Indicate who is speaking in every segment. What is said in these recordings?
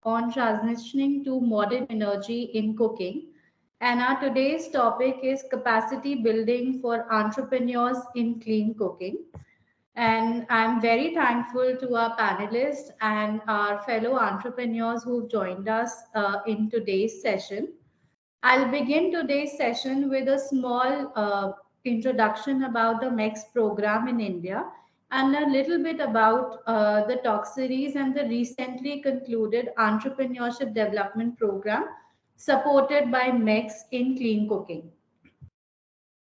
Speaker 1: on transitioning to modern energy in cooking. And our today's topic is capacity building for entrepreneurs in clean cooking. And I'm very thankful to our panelists and our fellow entrepreneurs who've joined us in today's session. I'll begin today's session with a small introduction about the MECS program in India and a little bit about the talk series and the recently concluded Entrepreneurship Development Program supported by MECS in clean cooking.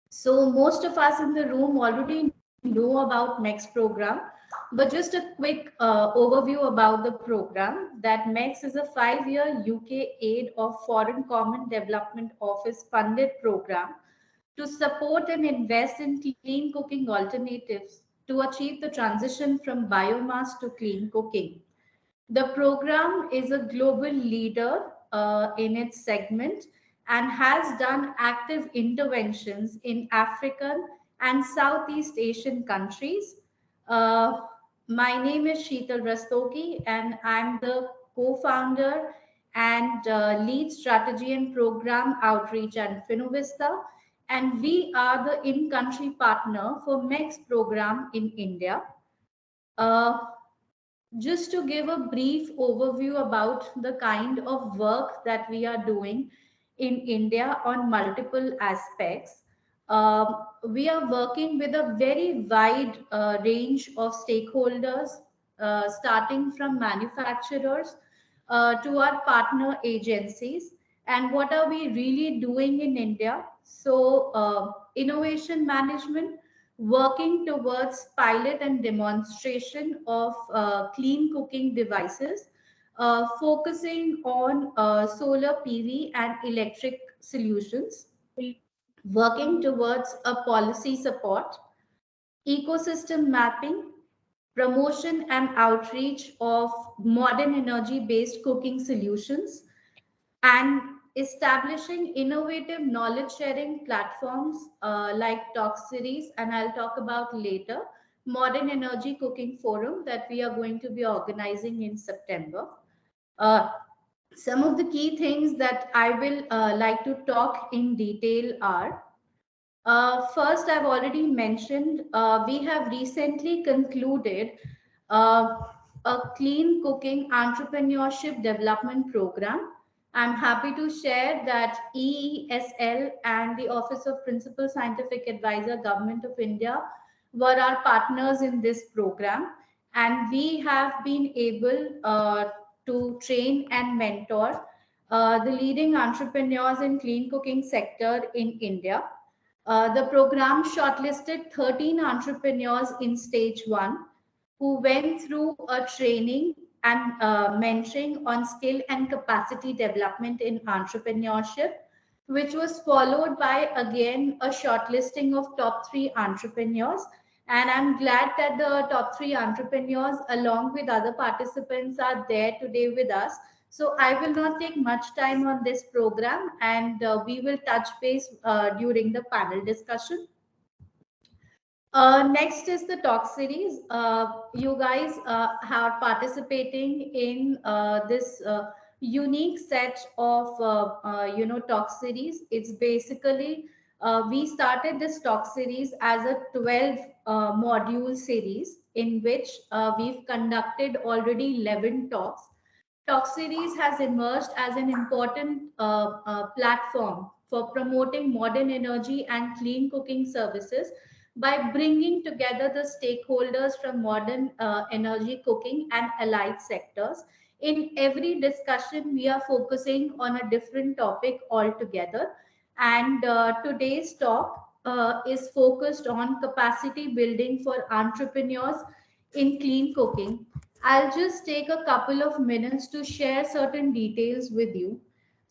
Speaker 1: So most of us in the room already know about MECS program, but just a quick overview about the program. That MECS is a 5-year UK aid of Foreign Common Development Office funded program to support and invest in clean cooking alternatives to achieve the transition from biomass to clean cooking. The program is a global leader in its segment and has done active interventions in African and Southeast Asian countries. Uh, my name is Sheetal Rastogi, and I'm the co founder and lead strategy and program outreach at Finovista. And we are the in country partner for MECS program in India. Uh, just to give a brief overview about the kind of work that we are doing in India on multiple aspects. We are working with a very wide range of stakeholders, starting from manufacturers to our partner agencies. And what are we really doing in India? So, innovation management, working towards pilot and demonstration of clean cooking devices, focusing on solar PV and electric solutions, working towards a policy support, ecosystem mapping, promotion and outreach of modern energy based cooking solutions, and establishing innovative knowledge sharing platforms like talk series, and I'll talk about later modern energy cooking forum that we are going to be organizing in September. uh, some of the key things that I will like to talk in detail are, first, I've already mentioned, we have recently concluded uh, a clean cooking entrepreneurship development program. I'm happy to share that EESL and the Office of Principal Scientific Advisor, Government of India, were our partners in this program. And we have been able to train and mentor the leading entrepreneurs in clean cooking sector in India. The program shortlisted 13 entrepreneurs in stage one who went through a training and mentoring on skill and capacity development in entrepreneurship, which was followed by again a shortlisting of top 3 entrepreneurs. And I'm glad that the top 3 entrepreneurs, along with other participants, are there today with us. So I will not take much time on this program, and we will touch base during the panel discussion. Next is the talk series. You guys are participating in this unique set of talk series. It's basically, we started this talk series as a 12 module series in which we've conducted already 11 talks. Talk series has emerged as an important platform for promoting modern energy and clean cooking services by bringing together the stakeholders from modern energy cooking and allied sectors. In every discussion, we are focusing on a different topic altogether. And today's talk is focused on capacity building for entrepreneurs in clean cooking. I'll just take a couple of minutes to share certain details with you.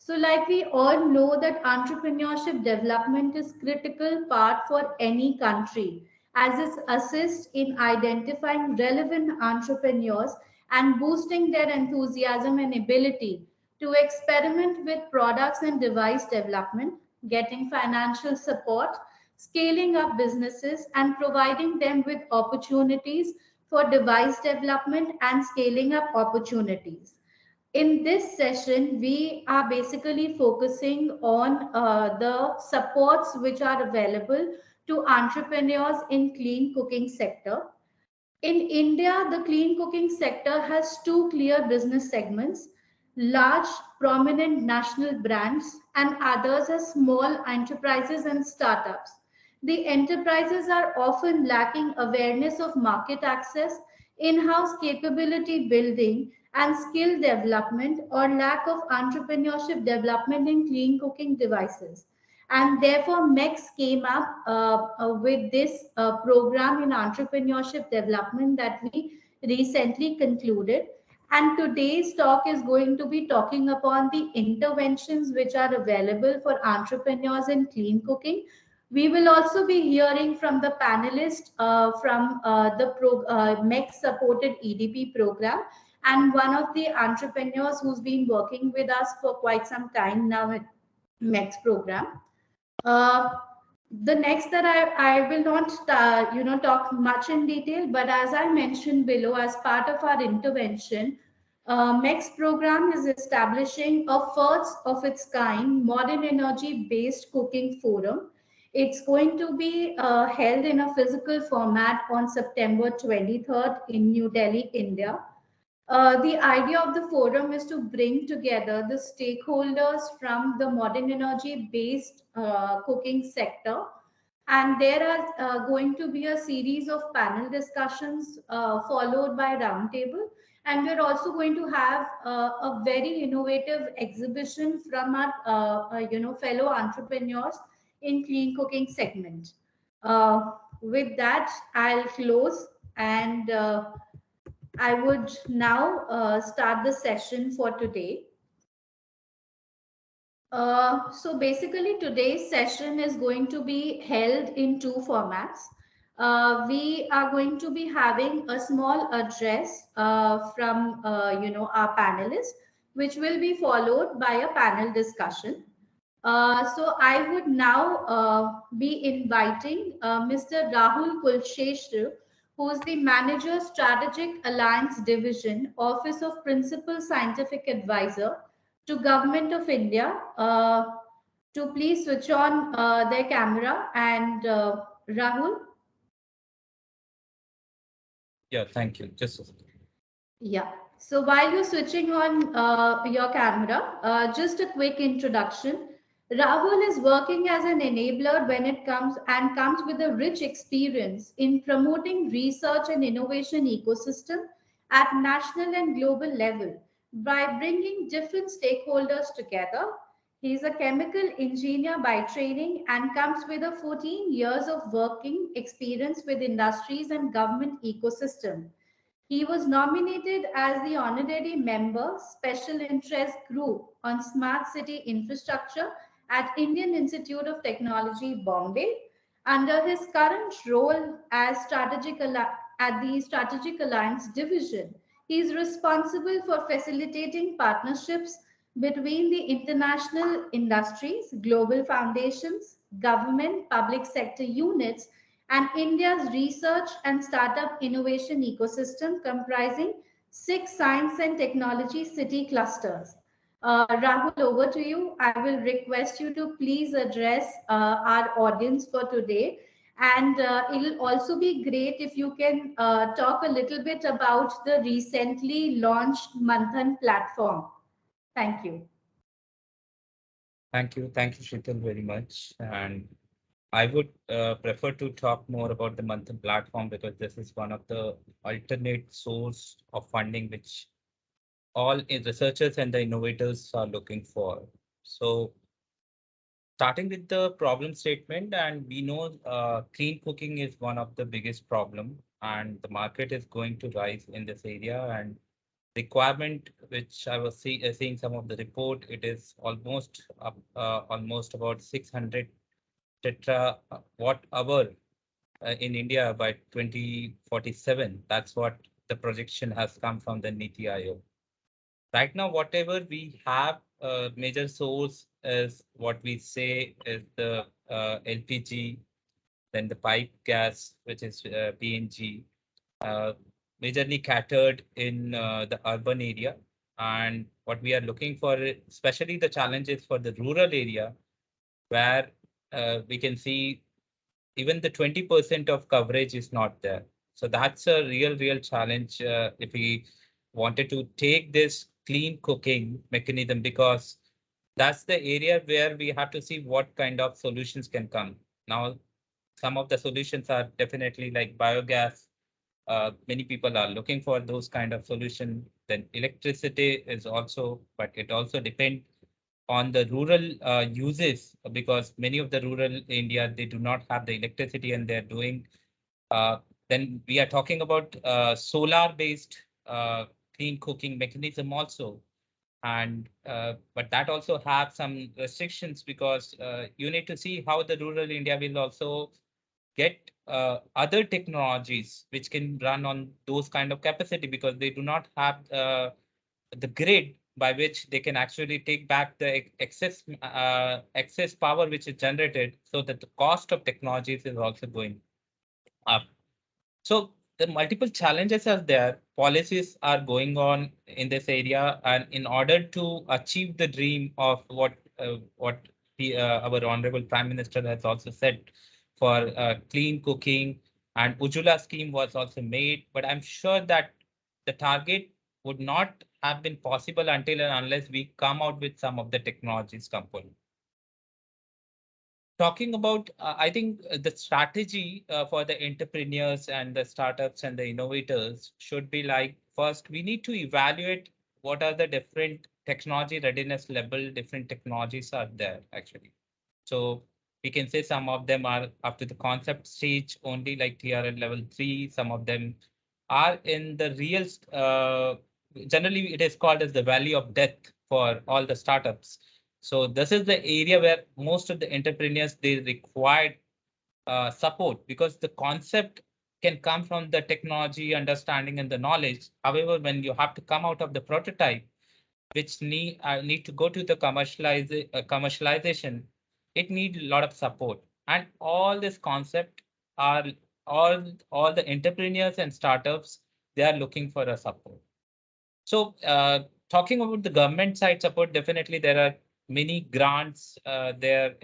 Speaker 1: So, like we all know that entrepreneurship development is critical part for any country, as it assists in identifying relevant entrepreneurs and boosting their enthusiasm and ability to experiment with products and device development, getting financial support, scaling up businesses, and providing them with opportunities for device development and scaling up opportunities. In this session, we are basically focusing on the supports which are available to entrepreneurs in clean cooking sector. In India, the clean cooking sector has two clear business segments: large, prominent national brands, and others as small enterprises and startups. The enterprises are often lacking awareness of market access, in house capability building, and skill development, or lack of entrepreneurship development in clean cooking devices. And therefore, MECS came up with this program in entrepreneurship development that we recently concluded. And today's talk is going to be talking upon the interventions which are available for entrepreneurs in clean cooking. We will also be hearing from the panelists from MECS supported EDP program, and one of the entrepreneurs who's been working with us for quite some time now at MECS program. Uh, the next that I will not talk much in detail, but as I mentioned below, as part of our intervention, MEX program is establishing a first of its kind modern energy based cooking forum. It's going to be held in a physical format on September 23rd in New Delhi, India. The idea of the forum is to bring together the stakeholders from the modern energy based cooking sector. And there are going to be a series of panel discussions followed by roundtable. And we're also going to have a very innovative exhibition from our fellow entrepreneurs in clean cooking segment. With that, I'll close and I would now start the session for today. So basically, today's session is going to be held in two formats. We are going to be having a small address from our panelists, which will be followed by a panel discussion. So I would now be inviting Mr. Rahul Kulsheshru, who is the Manager Strategic Alliance Division, Office of Principal Scientific Advisor to Government of India, to please switch on their camera. And Rahul?
Speaker 2: Yeah, thank you.
Speaker 1: Yeah. So while you're switching on your camera, just a quick introduction. Rahul is working as an enabler when it comes with a rich experience in promoting research and innovation ecosystem at national and global level by bringing different stakeholders together. He is a chemical engineer by training and comes with a 14 years of working experience with industries and government ecosystem. He was nominated as the honorary member, Special Interest Group on Smart City Infrastructure at Indian Institute of Technology, Bombay. Under his current role as at the Strategic Alliance Division, he is responsible for facilitating partnerships between the international industries, global foundations, government, public sector units, and India's research and startup innovation ecosystem comprising 6 science and technology city clusters. Rahul, over to you. I will request you to please address our audience for today. And it'll also be great if you can talk a little bit about the recently launched Manthan platform. Thank you.
Speaker 2: Thank you. Thank you, Sheetal, very much. And I would prefer to talk more about the Manthan platform because this is one of the alternate source of funding which researchers and the innovators are looking for. So starting with the problem statement, and we know clean cooking is one of the biggest problem, and the market is going to rise in this area. And requirement, which I was seeing some of the report, it is almost almost about 600 tetra watt hour in India by 2047. That's what the projection has come from the Niti Aayog. Right now, whatever we have, major source is what we say is the LPG, then the pipe gas, which is PNG, uh, majorly catered in the urban area. And what we are looking for, especially the challenges for the rural area, where we can see even the 20% of coverage is not there. So that's a real challenge if we wanted to take this clean cooking mechanism, because that's the area where we have to see what kind of solutions can come. Now, some of the solutions are definitely like biogas. Many people are looking for those kind of solution. Then electricity is also, but it also depends on the rural uses, because many of the rural India, they do not have the electricity and they're doing. Uh, then we are talking about solar based clean cooking mechanism also. And but that also have some restrictions, because you need to see how the rural India will also get other technologies which can run on those kind of capacity, because they do not have the grid by which they can actually take back the excess power which is generated, so that the cost of technologies is also going up. So the multiple challenges are there. Policies are going on in this area, and in order to achieve the dream of what our honorable Prime Minister has also said for clean cooking, and Ujjwala scheme was also made. But I'm sure that the target would not have been possible until and unless we come out with some of the technologies component. Talking about, I think the strategy for the entrepreneurs and the startups and the innovators should be like, first, we need to evaluate what are the different technology readiness level, different technologies are there actually. So we can say some of them are up to the concept stage only, like TRL level 3. Some of them are in the real, generally it is called as the valley of death for all the startups. So this is the area where most of the entrepreneurs, they require support, because the concept can come from the technology understanding and the knowledge. However, when you have to come out of the prototype, which need to go to the commercialization, it needs a lot of support. And all this concept are all the entrepreneurs and startups, they are looking for a support. So talking about the government side support, definitely there are many grants there.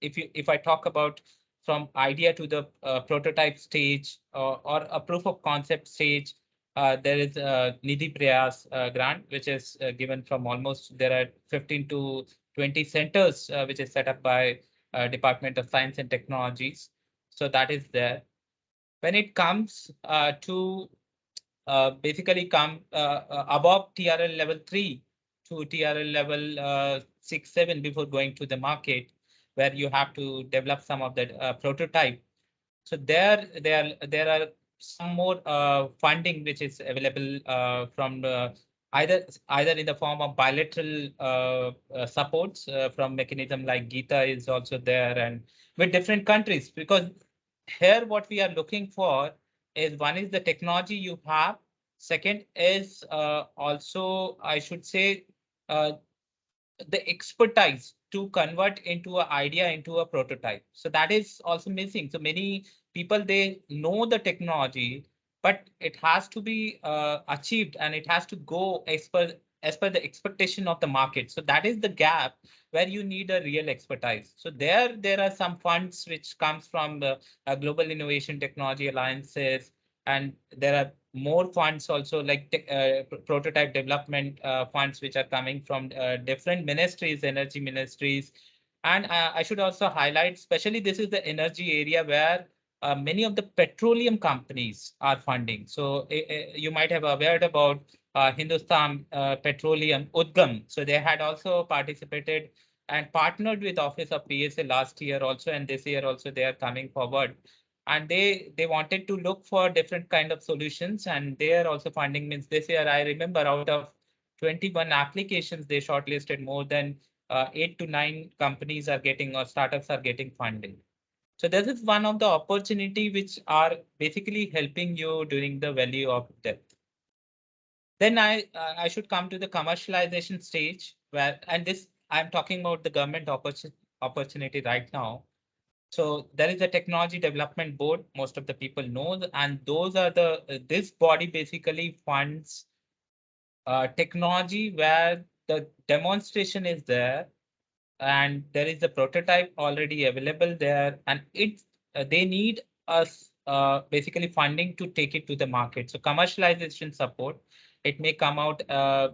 Speaker 2: If I talk about from idea to the prototype stage, or a proof of concept stage, there is a Nidhi Prayas grant, which is given from almost, there are 15 to 20 centers, which is set up by Department of Science and Technologies. So that is there. When it comes to basically come above TRL level 3 to TRL level 6, 7 before going to the market, where you have to develop some of the prototype. So there are some more funding which is available from either in the form of bilateral supports from mechanism like Gita is also there, and with different countries, because here what we are looking for is, one is the technology you have. Second is also, I should say, uh, the expertise to convert into an idea into a prototype. So that is also missing. So many people, they know the technology, but it has to be achieved, and it has to go as per the expectation of the market. So that is the gap where you need a real expertise. So there are some funds which comes from the Global Innovation Technology Alliances, and there are more funds also, like prototype development funds, which are coming from different ministries, energy ministries. And I should also highlight, especially this is the energy area where many of the petroleum companies are funding. So you might have heard about Hindustan Petroleum Udgam. So they had also participated and partnered with Office of PSA last year also, and this year also they are coming forward, and they wanted to look for different kind of solutions, and they are also funding. Means this year, I remember, out of 21 applications, they shortlisted more than 8 to 9 companies are getting, or startups are getting funding. So this is one of the opportunity which are basically helping you during the value of depth. Then I should come to the commercialization stage, where, and this I'm talking about the government opportunity right now. So there is a technology development board, most of the people know, and those are the this body basically funds technology where the demonstration is there and there is a prototype already available there, and they need us basically funding to take it to the market. So commercialization support, it may come out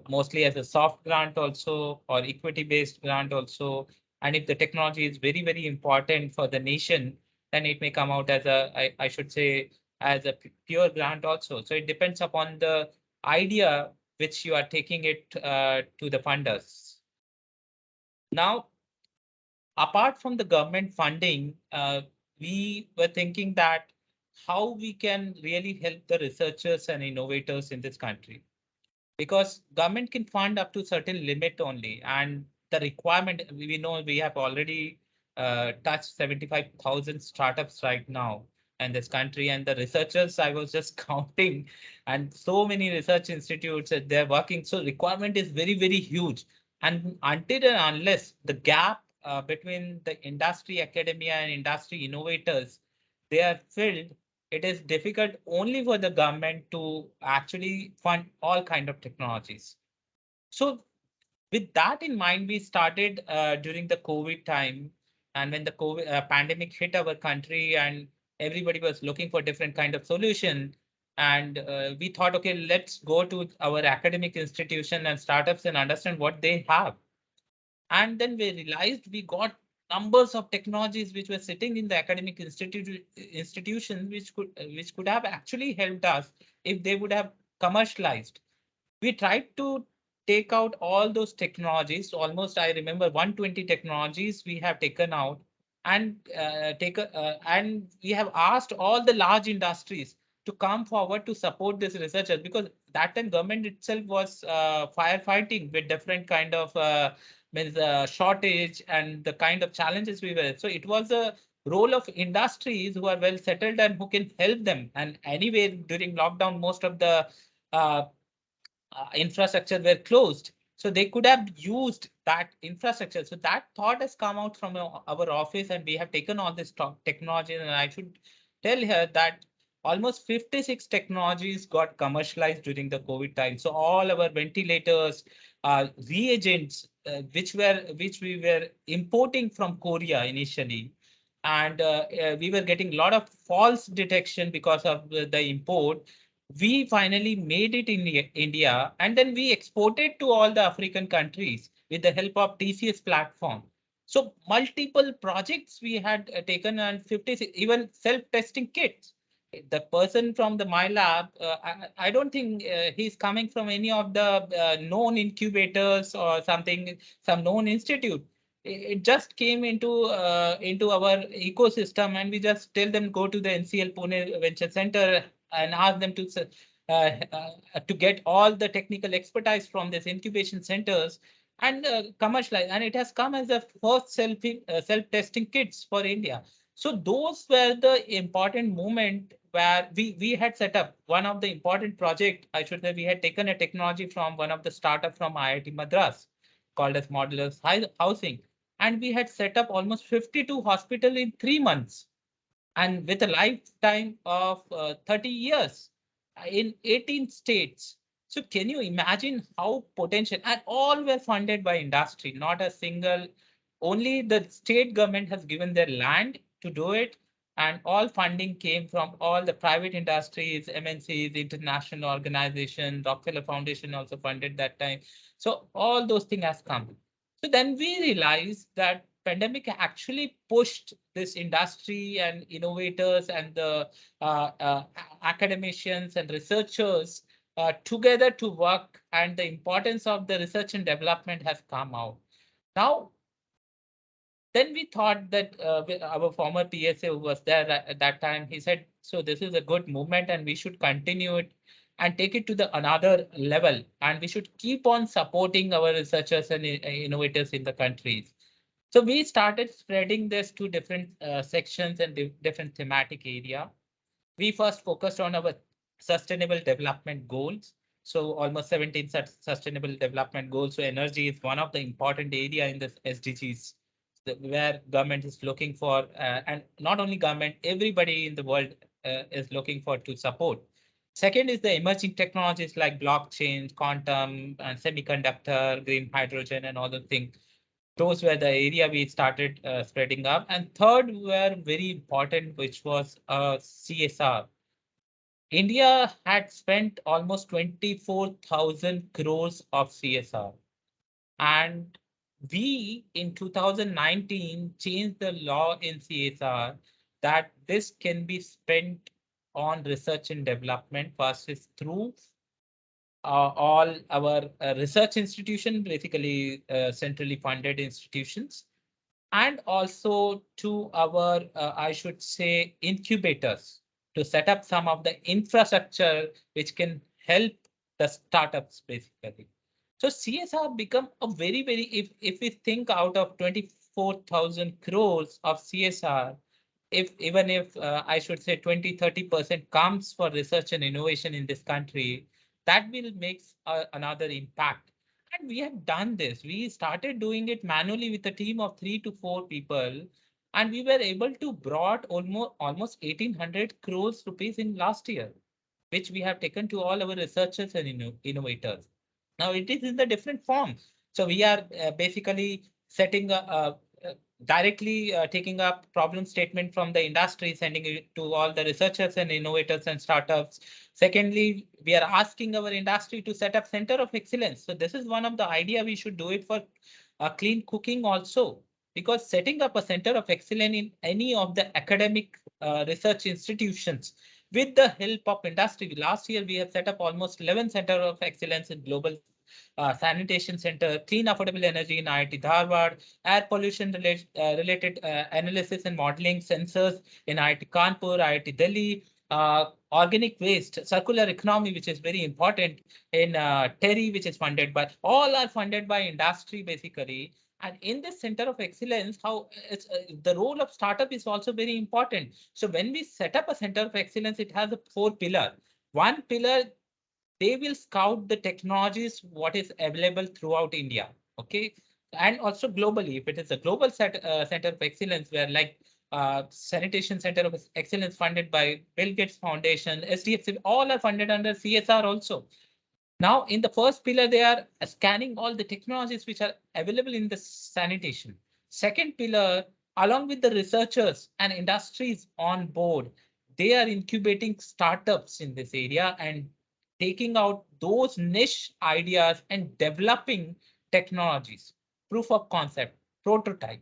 Speaker 2: mostly as a soft grant also or equity based grant also. And if the technology is very, very important for the nation, then it may come out as I should say, as a pure grant also. So it depends upon the idea which you are taking it to the funders. Now, apart from the government funding, we were thinking that how we can really help the researchers and innovators in this country, because government can fund up to certain limit only, and the requirement, we know we have already touched 75,000 startups right now in this country, and the researchers I was just counting, and so many research institutes that they're working. So requirement is very, very huge. And until and unless the gap between the industry academia and industry innovators, they are filled, it is difficult only for the government to actually fund all kind of technologies. So with that in mind, we started during the COVID time, and when the COVID pandemic hit our country, and everybody was looking for different kind of solution. And we thought, okay, let's go to our academic institution and startups and understand what they have. And then we realized we got numbers of technologies which were sitting in the academic institutions, which could have actually helped us if they would have commercialized. We tried to take out all those technologies. Almost, I remember 120 technologies we have taken out, and and we have asked all the large industries to come forward to support this researchers, because that time government itself was firefighting with different kind of means shortage and the kind of challenges we were. So it was a role of industries who are well settled and who can help them. And anyway, during lockdown, most of the uh, infrastructure were closed. So they could have used that infrastructure. So that thought has come out from our office, and we have taken all this technology. And I should tell here that almost 56 technologies got commercialized during the COVID time. So all our ventilators, reagents, which we were importing from Korea initially, and we were getting a lot of false detection because of the import. We finally made it in India, and then we exported to all the African countries with the help of TCS platform. So multiple projects we had taken, and 50 even self-testing kits. The person from the my lab, I don't think he's coming from any of the known incubators or something, some known institute. It just came into our ecosystem, and we just tell them go to the NCL Pune Venture Center and ask them to get all the technical expertise from these incubation centers and commercialize. And it has come as a first self-testing kits for India. So those were the important moment where we had set up one of the important project. I should say we had taken a technology from one of the startup from IIT Madras called as modular housing, and we had set up almost 52 hospital in 3 months, and with a lifetime of 30 years in 18 states. So can you imagine how potential, and all were funded by industry, not a single, only the state government has given their land to do it. And all funding came from all the private industries, MNCs, international organization, Rockefeller Foundation also funded that time. So all those things has come. So then we realized that pandemic actually pushed this industry and innovators and the academicians and researchers together to work, and the importance of the research and development has come out. Now, then we thought that our former PSA who was there at that time, he said, so this is a good movement and we should continue it and take it to the another level. And we should keep on supporting our researchers and innovators in the countries. So we started spreading this to different sections and different thematic area. We first focused on our sustainable development goals. So almost 17 sustainable development goals. So energy is one of the important area in the SDGs, where government is looking for, and not only government, everybody in the world is looking for to support. Second is the emerging technologies like blockchain, quantum, and semiconductor, green hydrogen, and all the things. Those were the area we started spreading up. And third were very important, which was CSR. India had spent almost 24,000 crores of CSR. And we in 2019 changed the law in CSR that this can be spent on research and development versus through all our research institution, basically centrally funded institutions, and also to our, I should say, incubators to set up some of the infrastructure which can help the startups basically. So CSR become a very, if we think out of 24,000 crores of CSR, if even if I should say 20-30% comes for research and innovation in this country, that will make another impact. And we have done this. We started doing it manually with a team of 3 to 4 people, and we were able to brought almost 1,800 crores rupees in last year, which we have taken to all our researchers and innovators. Now it is in the different form. So we are basically setting directly taking up problem statement from the industry, sending it to all the researchers and innovators and startups. Secondly, we are asking our industry to set up center of excellence. So this is one of the idea we should do it for clean cooking also, because setting up a center of excellence in any of the academic research institutions with the help of industry. Last year, we have set up almost 11 center of excellence in global sanitation center, clean affordable energy in IIT Dharwad, air pollution related analysis and modeling sensors in IIT Kanpur, IIT Delhi, organic waste, circular economy, which is very important in TERI, which is funded by, all are funded by industry basically. And in this center of excellence, how it's the role of startup is also very important. So when we set up a center of excellence, it has a 4 pillar. One pillar, they will scout the technologies what is available throughout India. Okay. And also globally, if it is a global center of excellence, where like sanitation center of excellence funded by Bill Gates Foundation, SDFC, all are funded under CSR also. Now, in the first pillar, they are scanning all the technologies which are available in the sanitation. Second pillar, along with the researchers and industries on board, they are incubating startups in this area and taking out those niche ideas and developing technologies, proof of concept, prototype.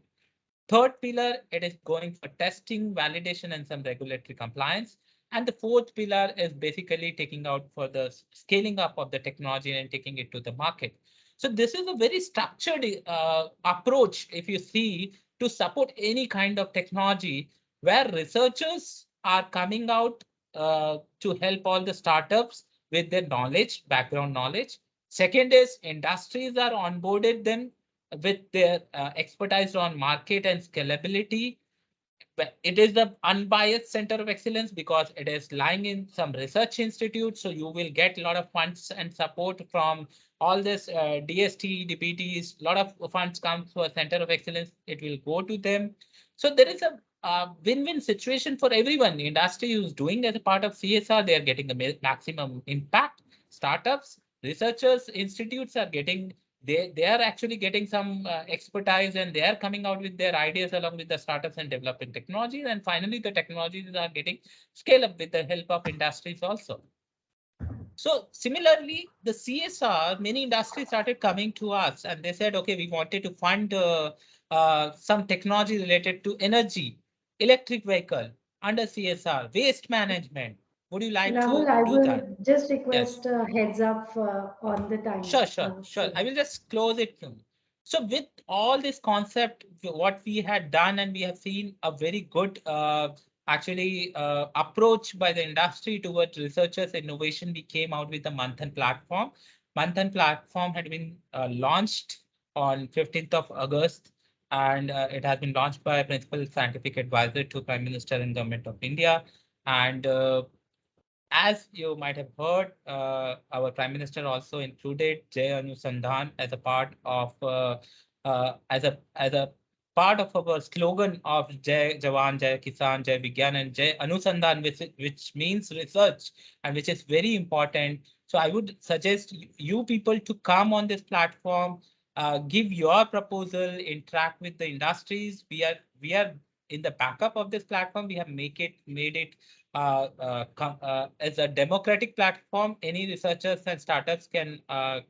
Speaker 2: Third pillar, it is going for testing, validation, and some regulatory compliance. And the fourth pillar is basically taking out for the scaling up of the technology and taking it to the market. So this is a very structured approach, if you see, to support any kind of technology where researchers are coming out to help all the startups with their knowledge, background knowledge. Second is industries are onboarded them with their expertise on market and scalability. But it is the unbiased center of excellence because it is lying in some research institute. So you will get a lot of funds and support from all this DST, DBTs, a lot of funds come to a center of excellence. It will go to them. So there is a win-win situation for everyone. The industry who is doing as a part of CSR, they are getting the maximum impact. Startups, researchers, institutes are getting, they are actually getting some expertise, and they are coming out with their ideas along with the startups and developing technologies. And finally, the technologies are getting scale up with the help of industries also. So similarly, the CSR, many industries started coming to us and they said, okay, we wanted to fund some technology related to energy, electric vehicle under CSR, waste management. Would you like
Speaker 1: Rahul,
Speaker 2: to
Speaker 1: I
Speaker 2: do that?
Speaker 1: will just
Speaker 2: Yes.
Speaker 1: request a heads up on the time.
Speaker 2: Sure. I will just close it soon. So with all this concept, what we had done, and we have seen a very good actually approach by the industry towards researchers innovation, we came out with the Manthan platform. Manthan platform had been launched on 15th of August, and it has been launched by a principal scientific advisor to Prime Minister and Government of India. And as you might have heard, our Prime Minister also included Jay Anusandhan as a part of as a part of our slogan of Jai Jawan, Jai Kisan, Jai Vigyan, and Jai Anusandhan, which means research and which is very important. So I would suggest you people to come on this platform, give your proposal, interact with the industries. We are in the backup of this platform. We have made it as a democratic platform. Any researchers and startups can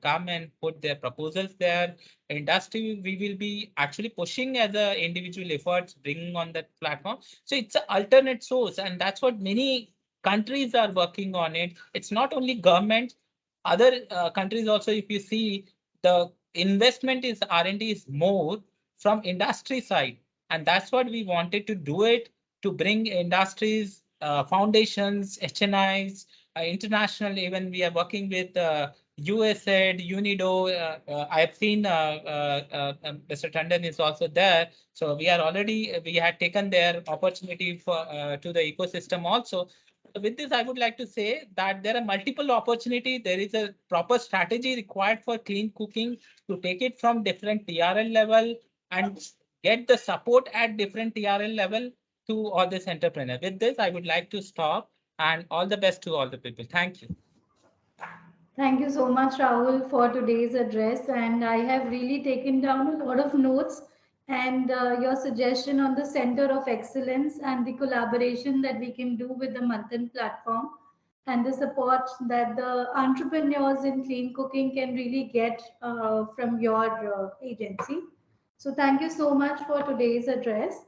Speaker 2: come and put their proposals there. Industry, we will be actually pushing as a individual efforts, bringing on that platform. So it's an alternate source, and that's what many countries are working on it. It's not only government, other countries also. If you see, the investment is R&D is more from industry side, and that's what we wanted to do it, to bring industries, foundations, HNIs, international. Even we are working with USAID, UNIDO. I have seen Mr. Tandon is also there. So we had taken their opportunity for to the ecosystem also. With this, I would like to say that there are multiple opportunities. There is a proper strategy required for clean cooking to take it from different TRL level and get the support at different TRL level to all this entrepreneur. With this, I would like to stop, and all the best to all the people. Thank you.
Speaker 1: Thank you so much, Rahul, for today's address. And I have really taken down a lot of notes and your suggestion on the Center of Excellence and the collaboration that we can do with the Manthan platform and the support that the entrepreneurs in clean cooking can really get from your agency. So thank you so much for today's address.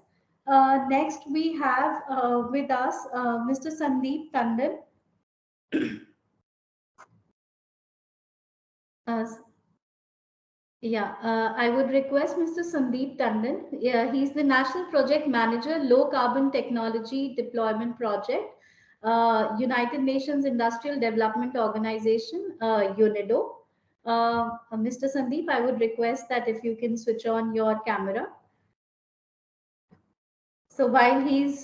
Speaker 1: Next, we have with us Mr. Sandeep Tandon. Uh, Yeah, I would request Mr. Sandeep Tandon. Yeah, he's the National Project Manager, Low Carbon Technology Deployment Project, United Nations Industrial Development Organization, UNIDO. Mr. Sandeep, I would request that if you can switch on your camera. So while he's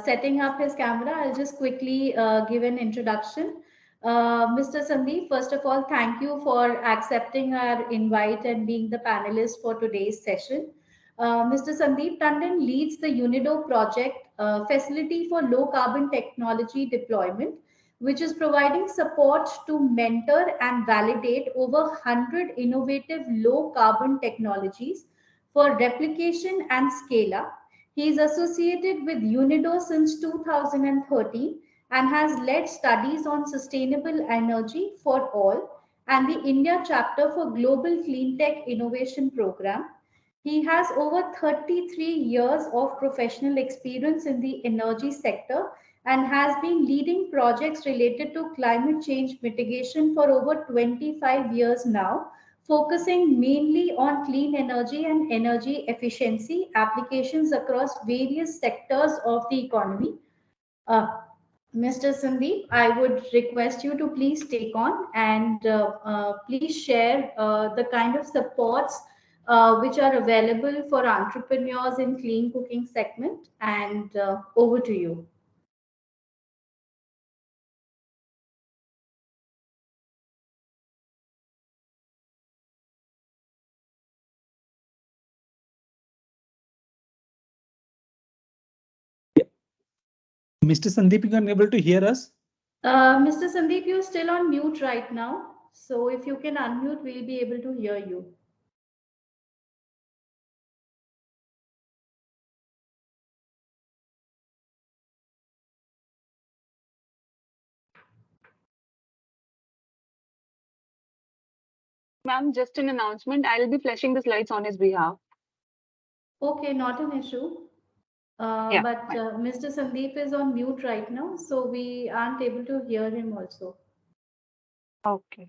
Speaker 1: setting up his camera, I'll just quickly give an introduction. Mr. Sandeep, first of all, thank you for accepting our invite and being the panelist for today's session. Mr. Sandeep Tandon leads the UNIDO project facility for low carbon technology deployment, which is providing support to mentor and validate over 100 innovative low carbon technologies for replication and scale up. He is associated with UNIDO since 2013 and has led studies on sustainable energy for all and the India chapter for Global Clean Tech Innovation Program. He has over 33 years of professional experience in the energy sector and has been leading projects related to climate change mitigation for over 25 years now, focusing mainly on clean energy and energy efficiency applications across various sectors of the economy. Uh, Mr. Sandeep, I would request you to please take on and please share the kind of supports which are available for entrepreneurs in clean cooking segment, and over to you.
Speaker 3: Mr. Sandeep, you are able to hear us?
Speaker 1: Mr. Sandeep, you're still on mute right now. So if you can unmute, we'll be able to hear you.
Speaker 4: Ma'am, just an announcement. I'll be flashing the slides on his behalf.
Speaker 1: Okay, not an issue.
Speaker 4: Yeah,
Speaker 1: But
Speaker 4: fine.
Speaker 1: Mr. Sandeep is on mute right now, so we aren't able to hear him also.
Speaker 4: Okay.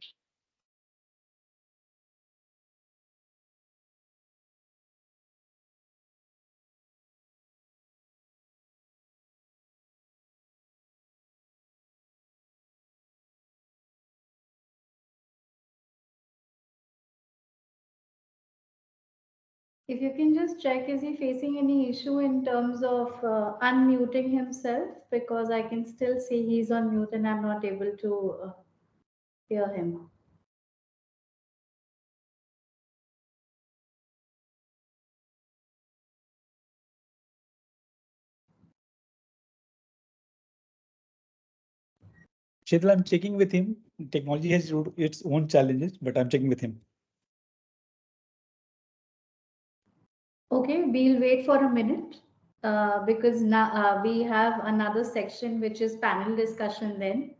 Speaker 1: If you can just check, is he facing any issue in terms of unmuting himself? Because I can still see he's on mute and I'm not able to hear him.
Speaker 3: Sheetal, I'm checking with him. Technology has its own challenges, but I'm checking with him.
Speaker 1: Okay, we'll wait for a minute because now we have another section which is panel discussion then.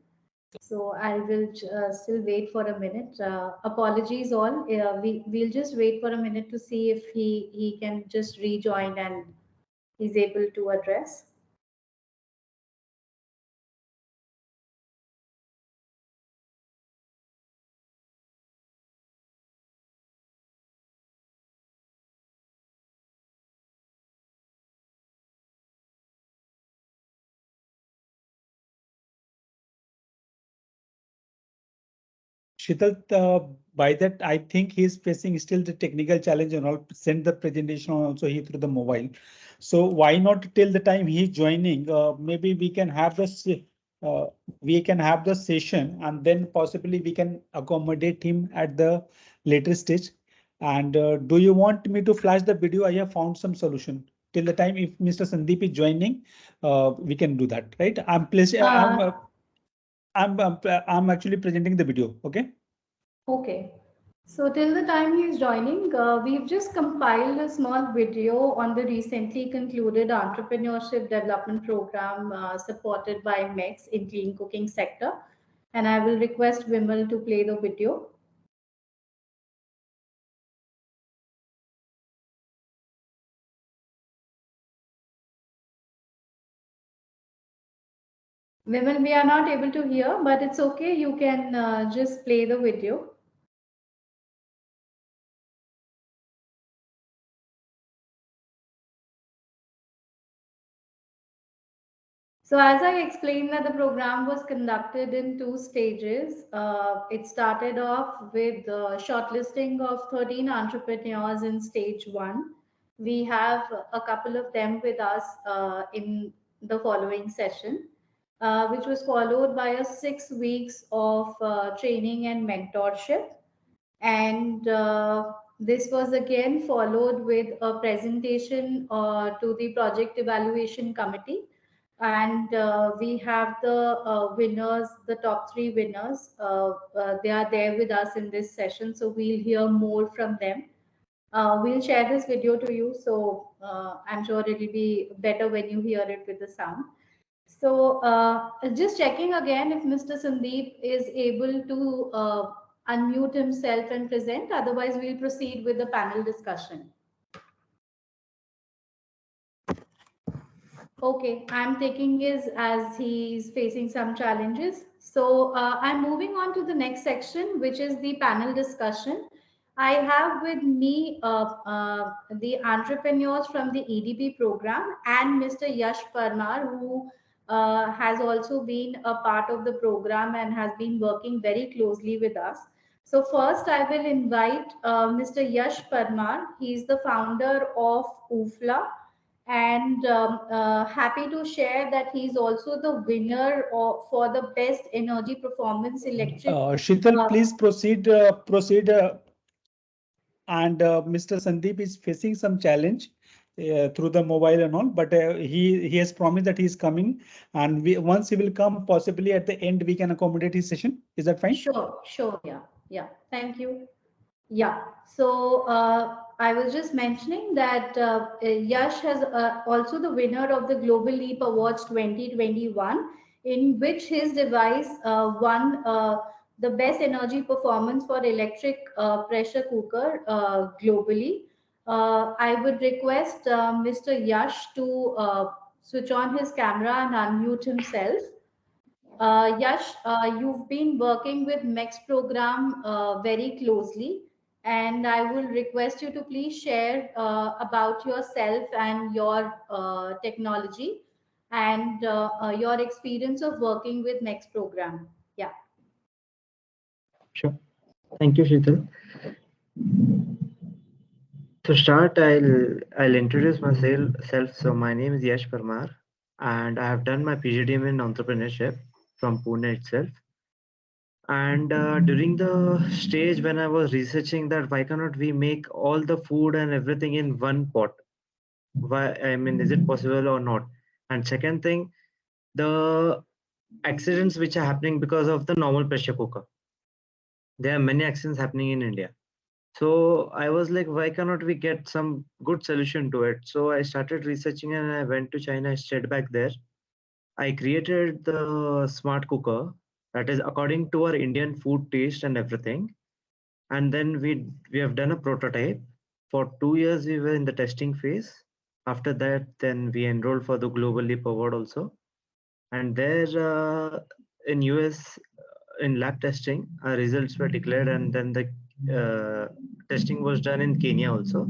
Speaker 1: So I will still wait for a minute. Apologies all. We'll just wait for a minute to see if he can just rejoin and he's able to address.
Speaker 3: Sheetal, by that, I think he's facing still the technical challenge and all. Send the presentation also he through the mobile. So why not till the time he's joining? Maybe we can have this. We can have the session and then possibly we can accommodate him at the later stage. And do you want me to flash the video? I have found some solution. Till the time if Mr. Sandeep is joining, we can do that, right? I'm actually presenting the video. Okay.
Speaker 1: Okay. So till the time he is joining, we've just compiled a small video on the recently concluded Entrepreneurship Development Program supported by MECS in clean cooking sector. And I will request Vimal to play the video. Vimal, we are not able to hear, but it's okay. You can just play the video. So as I explained that the program was conducted in 2 stages. It started off with the shortlisting of 13 entrepreneurs in stage 1. We have a couple of them with us in the following session, which was followed by a 6 weeks of training and mentorship. And this was again followed with a presentation to the project evaluation committee. And we have the winners, the top 3 winners. They are there with us in this session, so we'll hear more from them. We'll share this video to you, so I'm sure it'll be better when you hear it with the sound. So just checking again if Mr. Sandeep is able to unmute himself and present. Otherwise, we'll proceed with the panel discussion. Okay, I'm taking his as he's facing some challenges. So I'm moving on to the next section, which is the panel discussion. I have with me the entrepreneurs from the EDP program and Mr. Yash Parmar, who has also been a part of the program and has been working very closely with us. So first, I will invite Mr. Yash Parmar. He's the founder of UFLA, and happy to share that he's also the winner for the best energy performance electric.
Speaker 3: Sheetal, please proceed. And Mr. Sandeep is facing some challenge through the mobile and all, but he has promised that he's coming, and once he will come, possibly at the end we can accommodate his session. Is that fine?
Speaker 1: Sure. Yeah. Thank you. Yeah. So I was just mentioning that Yash has also the winner of the Global Leap Awards 2021, in which his device won the best energy performance for electric pressure cooker globally. I would request Mr. Yash to switch on his camera and unmute himself. Yash, you've been working with MECS program very closely, and I will request you to please share about yourself and your technology and your experience of working with MECS program. Yeah.
Speaker 5: Sure. Thank you, Sheetal. To start, I'll introduce myself. So my name is Yash Parmar, and I have done my PhD in entrepreneurship from Pune itself. And during the stage when I was researching that why cannot we make all the food and everything in one pot? Why, I mean, is it possible or not? And second thing, the accidents which are happening because of the normal pressure cooker. There are many accidents happening in India. So I was like, why cannot we get some good solution to it? So I started researching and I went to China. I stayed back there. I created the smart cooker that is according to our Indian food taste and everything. And then we have done a prototype. For 2 years, we were in the testing phase. After that, then we enrolled for the Global Leap Award also. And there in US, in lab testing, our results were declared, and then the testing was done in Kenya also.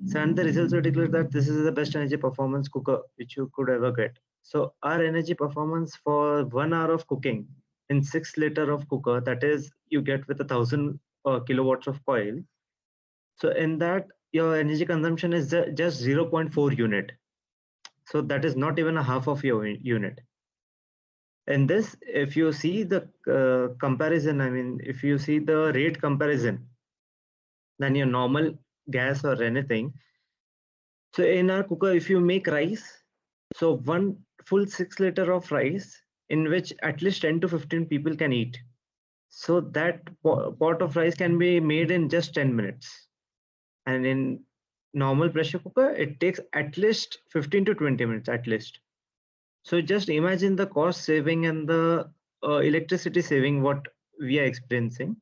Speaker 5: So, and the results were declared that this is the best energy performance cooker which you could ever get. So our energy performance for 1 hour of cooking in 6 liter of cooker, that is you get with 1,000 kilowatts of coil. So in that your energy consumption is just 0.4 unit. So that is not even a half of your unit. In this, if you see the comparison, I mean, if you see the rate comparison, than your normal gas or anything. So in our cooker, if you make rice, so one full 6 liter of rice in which at least 10 to 15 people can eat. So that pot of rice can be made in just 10 minutes. And in normal pressure cooker, it takes at least 15 to 20 minutes at least. So just imagine the cost saving and the electricity saving what we are experiencing.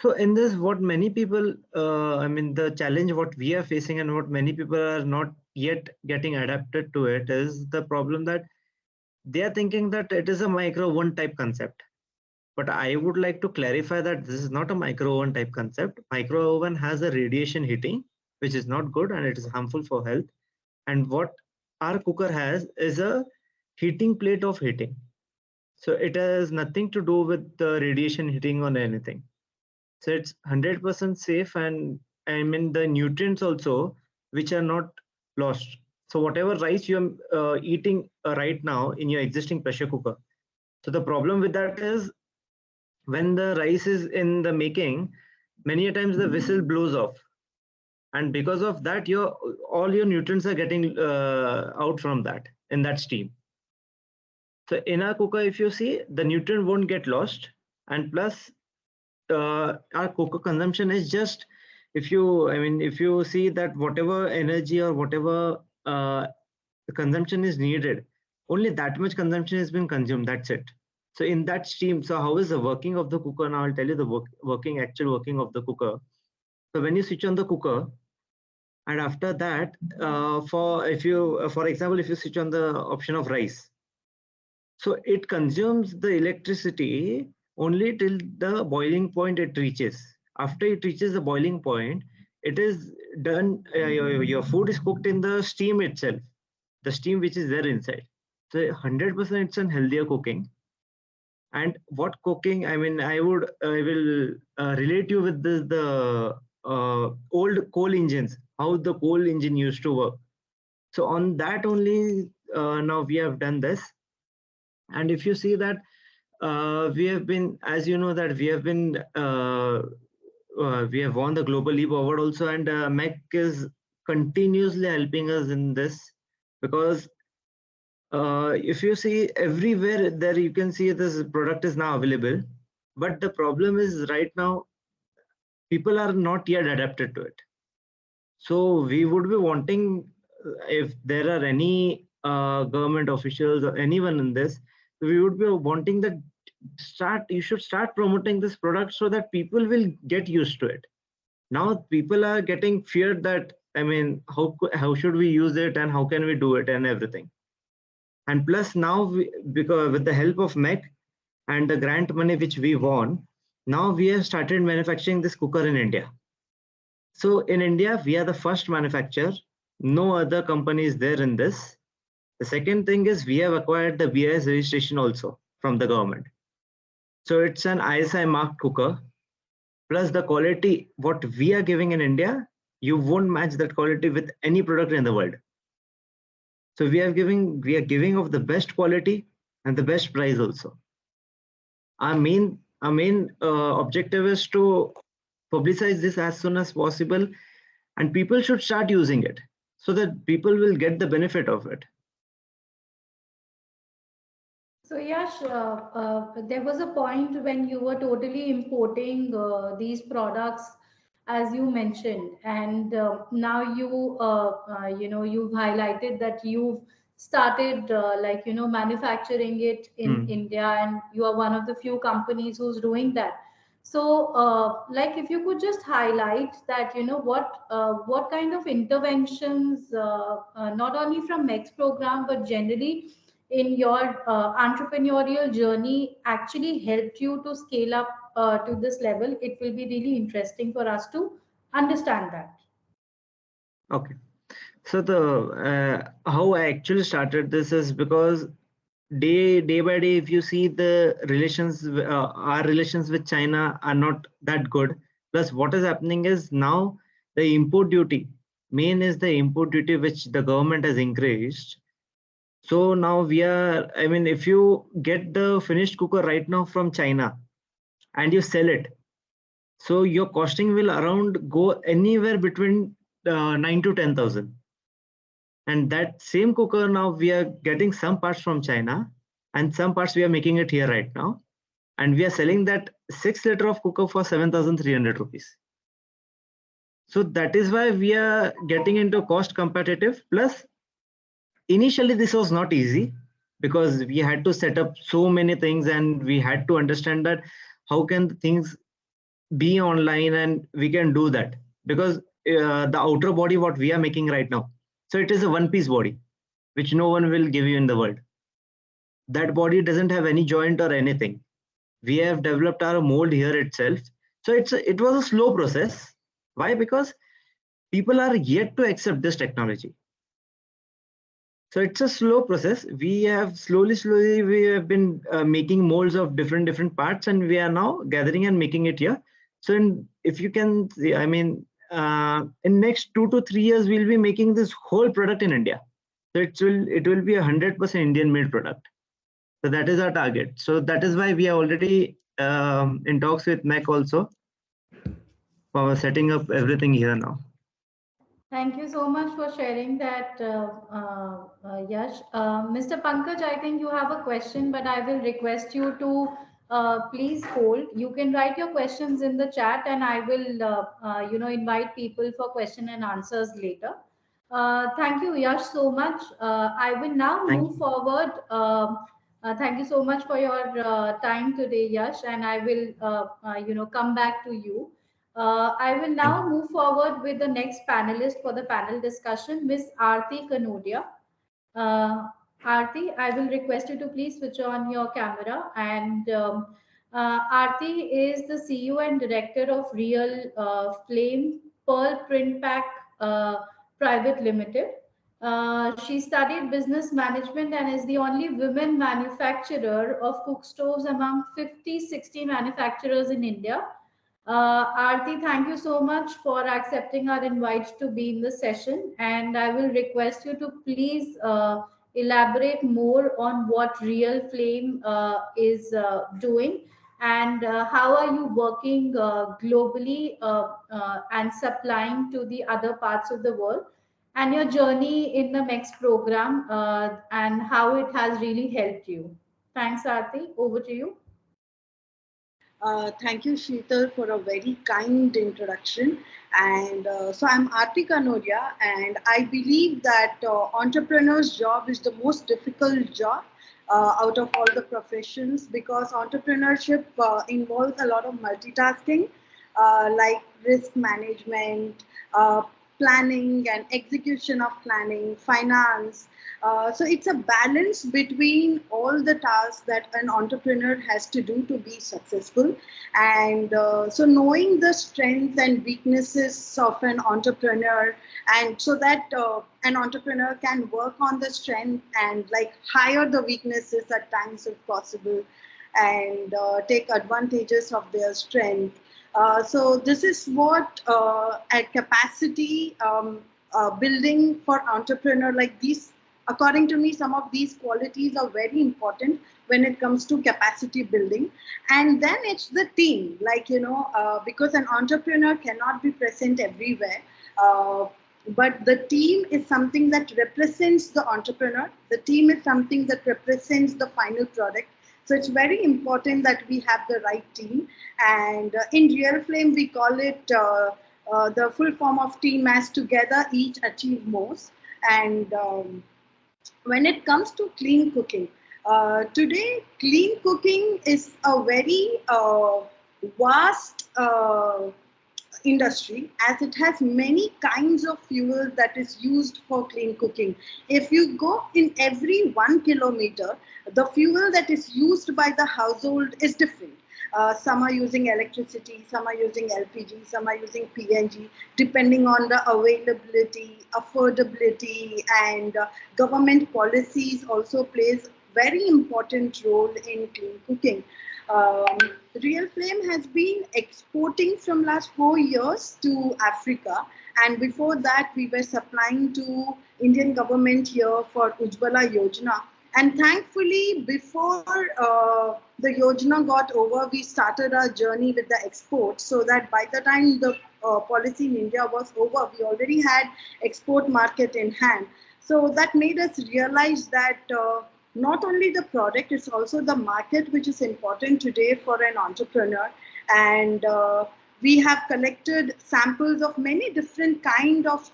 Speaker 5: So in this, what many people, I mean, the challenge what we are facing and what many people are not yet getting adapted to it is the problem that they are thinking that it is a micro oven type concept. But I would like to clarify that this is not a micro oven type concept. Micro oven has a radiation heating, which is not good and it is harmful for health. And what our cooker has is a heating plate of heating. So it has nothing to do with the radiation heating or anything. So it's 100% safe, and I mean the nutrients also which are not lost. So whatever rice you're eating right now in your existing pressure cooker. So the problem with that is when the rice is in the making, many a times the whistle blows off. And because of that, all your nutrients are getting out from that in that steam. So in our cooker, if you see, the nutrient won't get lost, and plus our cooker consumption is just, if you see that whatever energy or whatever the consumption is needed, only that much consumption has been consumed, that's it. So in that steam, so how is the working of the cooker? Now I'll tell you the actual working of the cooker. So when you switch on the cooker, and after that, for example, if you switch on the option of rice, so it consumes the electricity only till the boiling point it reaches. After it reaches the boiling point, it is done, your food is cooked in the steam itself, the steam which is there inside. So 100% it's a healthier cooking. And what cooking, I mean, I will relate you with the old coal engines, how the coal engine used to work. So on that only, now we have done this. And if you see that we have been, as you know, that we have been, we have won the Global Leap Award also, and MEC is continuously helping us in this, because if you see everywhere there, you can see this product is now available. But the problem is right now, people are not yet adapted to it. So we would be wanting, if there are any government officials or anyone in this, we would be wanting that you should start promoting this product so that people will get used to it. Now people are getting feared that, I mean, how should we use it and how can we do it and everything. And plus now, because with the help of MEC and the grant money which we won, now we have started manufacturing this cooker in India. So in India, we are the first manufacturer. No other company is there in this. The second thing is we have acquired the BIS registration also from the government. So it's an ISI marked cooker. Plus the quality, what we are giving in India, you won't match that quality with any product in the world. So we are giving of the best quality and the best price also. Our main objective is to publicize this as soon as possible, and people should start using it so that people will get the benefit of it.
Speaker 1: So Yash, there was a point when you were totally importing these products, as you mentioned, and now you've highlighted that you've started manufacturing it in India, and you are one of the few companies who's doing that. So, if you could just highlight that, what kind of interventions, not only from MECS program, but generally in your entrepreneurial journey actually helped you to scale up to this level. It will be really interesting for us to understand that.
Speaker 5: Okay. So the how I actually started this is because day by day, if you see the relations, our relations with China are not that good. Plus, what is happening is now the import duty, main is the import duty which the government has increased. So now we are, I mean, if you get the finished cooker right now from China and you sell it, so your costing will around go anywhere between 9 to 10,000. And that same cooker now we are getting some parts from China and some parts we are making it here right now. And we are selling that 6 liter of cooker for 7,300 rupees. So that is why we are getting into cost competitive. Plus, initially this was not easy because we had to set up so many things and we had to understand that how can things be online and we can do that because the outer body what we are making right now, so it is a one piece body which no one will give you in the world. That body doesn't have any joint or anything. We have developed our mold here itself. So it was a slow process. Why? Because people are yet to accept this technology. So it's a slow process. We have slowly we have been making molds of different parts, and we are now gathering and making it here. So if you can see, I mean, in next 2 to 3 years, we'll be making this whole product in India. So it will be 100% Indian made product. So that is our target. So that is why we are already in talks with MEC also for setting up everything here now.
Speaker 1: Thank you so much for sharing that, Yash. Mr. Pankaj, I think you have a question, but I will request you to please hold. You can write your questions in the chat, and I will, invite people for question and answers later. Thank you, Yash, so much. I will now move forward. Thank you so much for your time today, Yash, and I will, come back to you. I will now move forward with the next panelist for the panel discussion, Ms. Aarti Kanodia. Aarti, I will request you to please switch on your camera. And Aarti is the CEO and Director of Real Flame Pearl Print Pack Private Limited. She studied business management and is the only women manufacturer of cook stoves among 50-60 manufacturers in India. Aarti, thank you so much for accepting our invite to be in the session. And I will request you to please elaborate more on what Real Flame is doing and how are you working globally and supplying to the other parts of the world, and your journey in the MECS program and how it has really helped you. Thanks, Aarti. Over to you.
Speaker 6: Thank you, Sheetal, for a very kind introduction. And so I'm Aarti Kanodia, and I believe that entrepreneur's job is the most difficult job out of all the professions because entrepreneurship involves a lot of multitasking, like risk management, planning and execution of planning, finance. So it's a balance between all the tasks that an entrepreneur has to do to be successful. And so knowing the strengths and weaknesses of an entrepreneur, and so that an entrepreneur can work on the strength and like hire the weaknesses at times if possible, and take advantages of their strength. So this is what at capacity building for entrepreneur, like these, according to me, some of these qualities are very important when it comes to capacity building. And then it's the team, like, because an entrepreneur cannot be present everywhere. but the team is something that represents the entrepreneur. The team is something that represents the final product. So it's very important that we have the right team. And in Real Flame, we call it the full form of team as together each achieve most. And when it comes to clean cooking, today clean cooking is a very vast industry, as it has many kinds of fuel that is used for clean cooking. If you go in every 1 kilometer, the fuel that is used by the household is different. Some are using electricity, some are using LPG, some are using PNG, depending on the availability, affordability, and government policies also plays very important role in clean cooking. Um, Real Flame has been exporting from last 4 years to Africa, and before that we were supplying to Indian government here for Ujjwala Yojana. And thankfully, before the Yojana got over, we started our journey with the export, so that by the time the policy in India was over, we already had export market in hand. So that made us realize that not only the product, it's also the market which is important today for an entrepreneur. And we have collected samples of many different kind of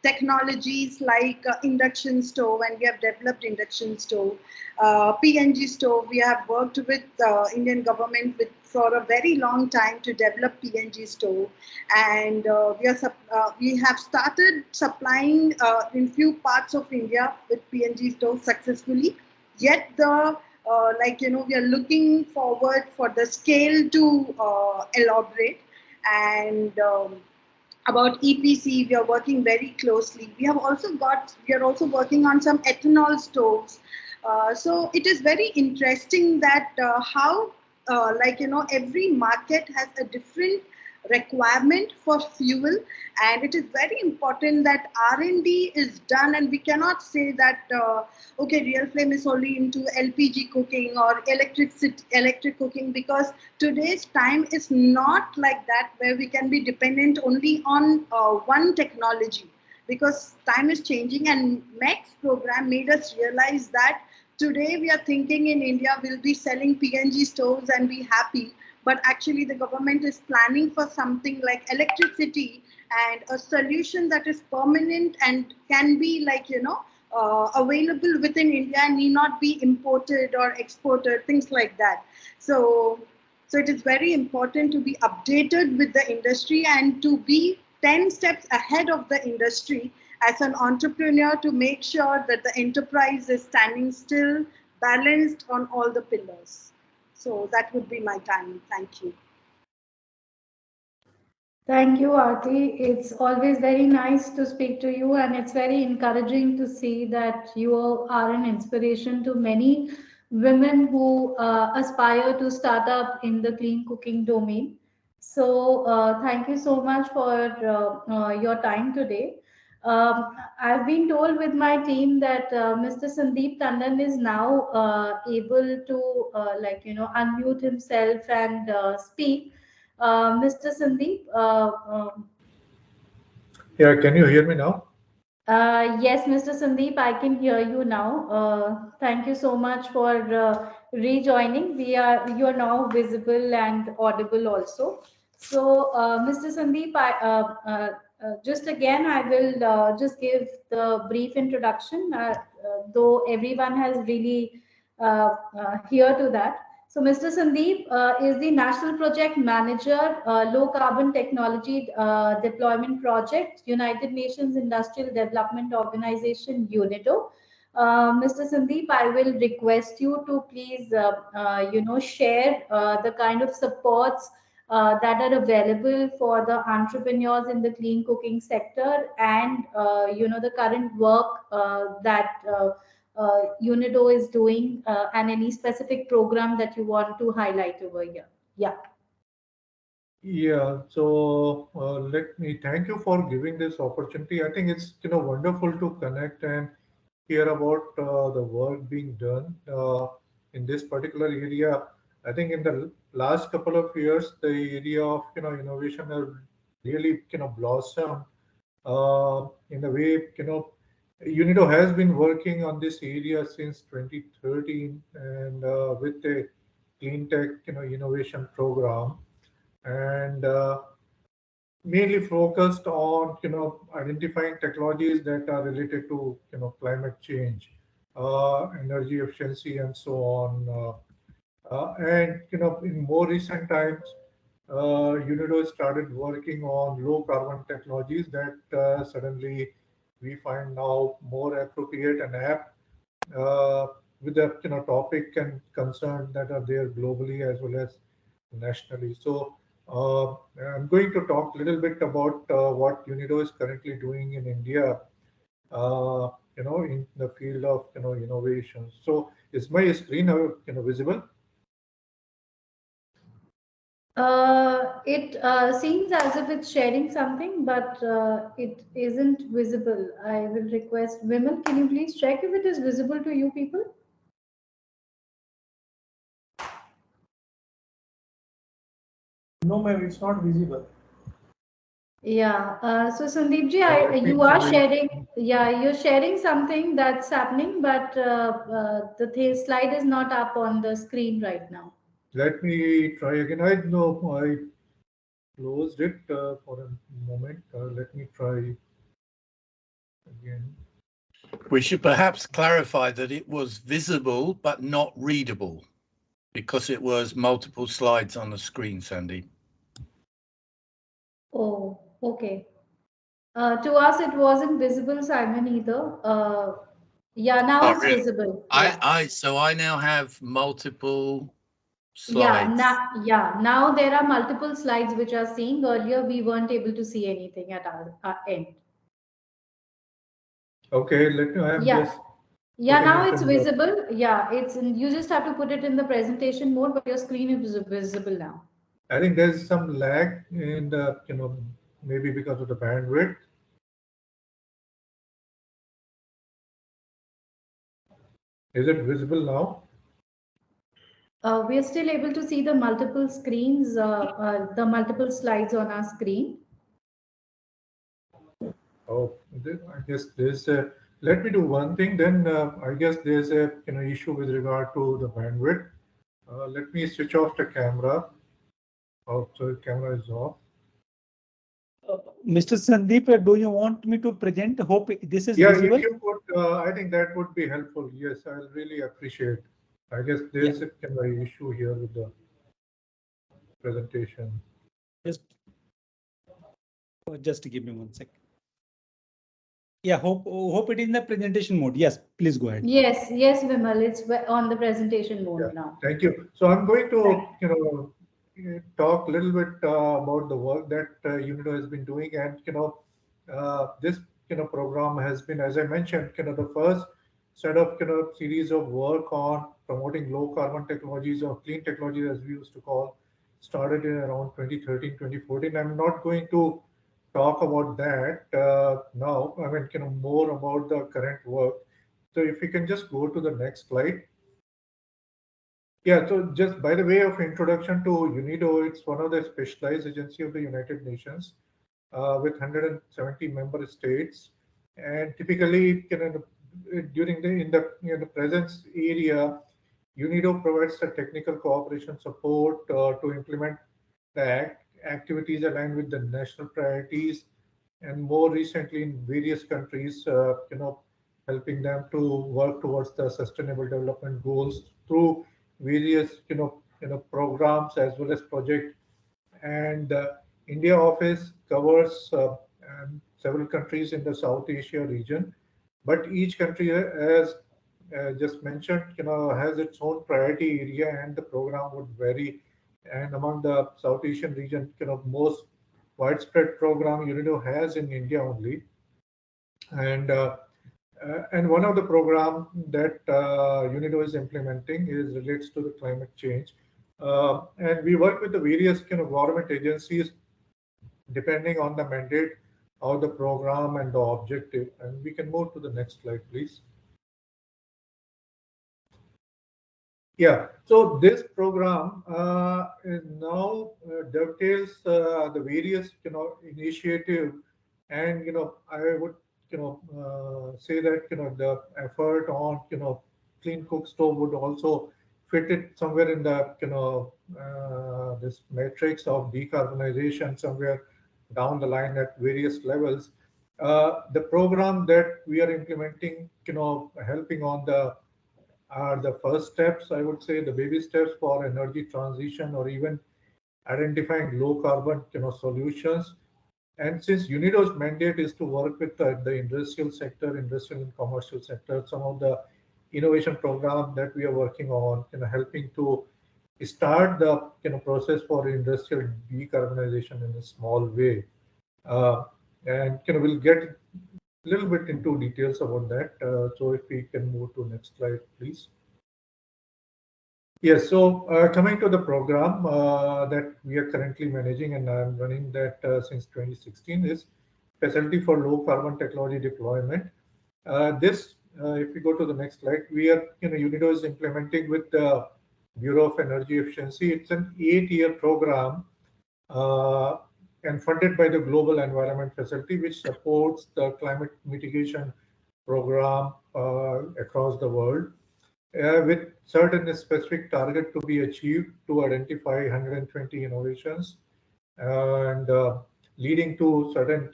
Speaker 6: technologies like induction stove, and we have developed induction stove, PNG stove. We have worked with Indian government for a very long time to develop PNG stove, and we have started supplying in few parts of India with PNG stove successfully. Yet we are looking forward for the scale to elaborate. And about EPC, we are working very closely. We are also working on some ethanol stoves. So it is very interesting that how every market has a different requirement for fuel, and it is very important that R&D is done, and we cannot say that okay, Real Flame is only into LPG cooking or electric cooking, because today's time is not like that where we can be dependent only on one technology, because time is changing. And MECS program made us realize that today we are thinking in India we'll be selling PNG stoves and be happy, but actually the government is planning for something like electricity, and a solution that is permanent and can be available within India and need not be imported or exported, things like that. So it is very important to be updated with the industry and to be 10 steps ahead of the industry as an entrepreneur, to make sure that the enterprise is standing still, balanced on all the pillars. So that would be my time. Thank you.
Speaker 1: Thank you, Aarti. It's always very nice to speak to you, and it's very encouraging to see that you are an inspiration to many women who aspire to start up in the clean cooking domain. So, thank you so much for your time today. I've been told with my team that Mr. Sandeep Tandon is now able to, unmute himself and speak. Mr. Sandeep,
Speaker 7: Yeah, can you hear me now?
Speaker 1: yes, Mr. Sandeep, I can hear you now. Thank you so much for rejoining. You are now visible and audible also. So, Mr. Sandeep, just again, I will just give the brief introduction, though everyone has really here to that. So Mr. Sandeep is the National Project Manager, Low Carbon Technology Deployment Project, United Nations Industrial Development Organization, UNIDO. Mr. Sandeep, I will request you to please, share the kind of supports that are available for the entrepreneurs in the clean cooking sector, and the current work that UNIDO is doing, and any specific program that you want to highlight over here. Yeah.
Speaker 7: Yeah, so let me thank you for giving this opportunity. I think it's wonderful to connect and hear about the work being done in this particular area. I think in the last couple of years, the area of innovation has really blossomed In a way, UNIDO has been working on this area since 2013, and with a clean tech, innovation program, and mainly focused on, identifying technologies that are related to, climate change, energy efficiency, and so on. And in more recent times, UNIDO started working on low carbon technologies that suddenly we find now more appropriate and apt uh, with the topic and concern that are there globally as well as nationally. So I'm going to talk a little bit about what UNIDO is currently doing in India, in the field of innovation. So is my screen visible?
Speaker 1: It seems as if it's sharing something, but it isn't visible. I will request Vimal, can you please check if it is visible to you people?
Speaker 3: No, ma'am, it's not visible.
Speaker 1: Yeah. So Sandeep ji, you are
Speaker 7: try.
Speaker 1: sharing. Yeah, you're sharing something that's happening, but the slide is not up on the screen right now.
Speaker 7: Let me try again. I know I closed it for a moment. Let me try again.
Speaker 8: We should perhaps clarify that it was visible but not readable because it was multiple slides on the screen, Sandy.
Speaker 1: Oh, okay. To us, it wasn't visible, Simon, either. Yeah, now
Speaker 8: Oh,
Speaker 1: it's
Speaker 8: really?
Speaker 1: visible. Yeah.
Speaker 8: So I now have multiple
Speaker 1: Yeah,
Speaker 8: slides.
Speaker 1: now there are multiple slides which are seeing. Earlier, we weren't able to see anything at our end.
Speaker 7: Okay, let me. I'm
Speaker 1: Yeah.
Speaker 7: just
Speaker 1: Yeah,
Speaker 7: putting
Speaker 1: now
Speaker 7: it
Speaker 1: it's
Speaker 7: in the.
Speaker 1: visible. Yeah, you just have to put it in the presentation mode, but your screen is visible now.
Speaker 7: I think there's some lag in the, maybe because of the bandwidth. Is it visible now?
Speaker 1: We are still able to see the multiple screens, the multiple slides on our screen.
Speaker 7: Oh, I guess there's a. Let me do one thing. Then I guess there's a issue with regard to the bandwidth. Let me switch off the camera. Oh, so the camera is off.
Speaker 3: Mr. Sandeep, do you want me to present? Hope this is
Speaker 7: Yeah,
Speaker 3: visible.
Speaker 7: if you could, I think that would be helpful. Yes, I'll really appreciate. I guess there's a kind of issue here with the presentation.
Speaker 3: Just give me 1 second. Yeah, hope it is in the presentation mode. Yes, please go ahead.
Speaker 1: Yes, Vimal, it's on the presentation mode now.
Speaker 7: Thank you. So I'm going to, talk a little bit about the work that UNIDO has been doing, and this program has been, as I mentioned, the first set of series of work on promoting low carbon technologies or clean technologies, as we used to call, started in around 2013, 2014. I'm not going to talk about that now. I mean, more about the current work. So if we can just go to the next slide. Yeah, so just by the way of introduction to UNIDO, it's one of the specialized agency of the United Nations with 170 member states, and typically, during the presence area, UNIDO provides the technical cooperation support to implement the activities aligned with the national priorities, and more recently in various countries, helping them to work towards the sustainable development goals through various programs as well as projects. And India office covers several countries in the South Asia region, but each country, as just mentioned, has its own priority area, and the program would vary. And among the South Asian region, most widespread program UNIDO has in India only, and one of the program that UNIDO is implementing is relates to the climate change, and we work with the various government agencies depending on the mandate of the program and the objective. And we can move to the next slide, please. Yeah, so this program is now dovetails the various initiative And I would say that the effort on clean cook stove would also fit it somewhere in the this matrix of decarbonization somewhere down the line at various levels. The program that we are implementing, helping on the are the first steps, I would say, the baby steps for energy transition or even identifying low carbon solutions. And since UNIDO's mandate is to work with the industrial sector, industrial and commercial sector, some of the innovation program that we are working on, helping to start the process for industrial decarbonization in a small way. And we'll get a little bit into details about that. So if we can move to next slide, please. Yes, so coming to the program that we are currently managing, and I'm running that since 2016, is Facility for Low Carbon Technology Deployment. If we go to the next slide, we are, UNIDO is implementing with the Bureau of Energy Efficiency. It's an 8-year program and funded by the Global Environment Facility, which supports the climate mitigation program across the world. With certain specific target to be achieved to identify 120 innovations and leading to certain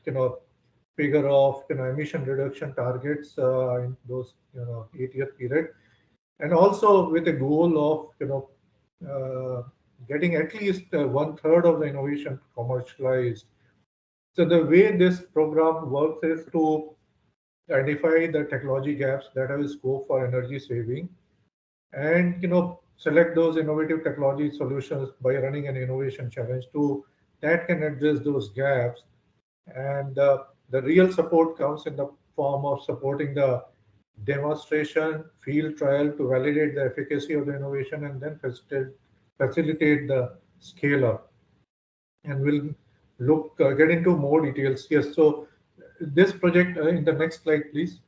Speaker 7: figure of emission reduction targets in those 8-year period, and also with a goal of getting at least 1/3 of the innovation commercialized. So the way this program works is to identify the technology gaps that have scope for energy saving, and select those innovative technology solutions by running an innovation challenge that can address those gaps. And the real support comes in the form of supporting the demonstration field trial to validate the efficacy of the innovation and then facilitate the scale up. And we'll get into more details. Yes, so this project in the next slide, please.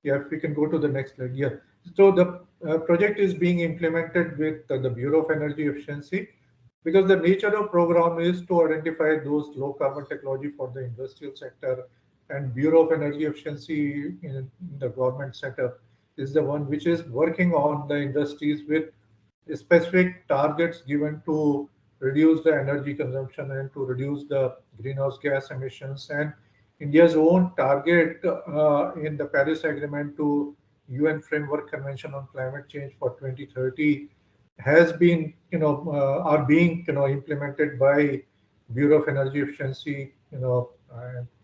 Speaker 7: Yeah, if we can go to the next slide. Yeah. So the project is being implemented with the Bureau of Energy Efficiency, because the nature of program is to identify those low carbon technology for the industrial sector, and Bureau of Energy Efficiency in the government sector is the one which is working on the industries with specific targets given to reduce the energy consumption and to reduce the greenhouse gas emissions. And India's own target in the Paris Agreement to UN Framework Convention on Climate Change for 2030 has been, are being, implemented by Bureau of Energy Efficiency,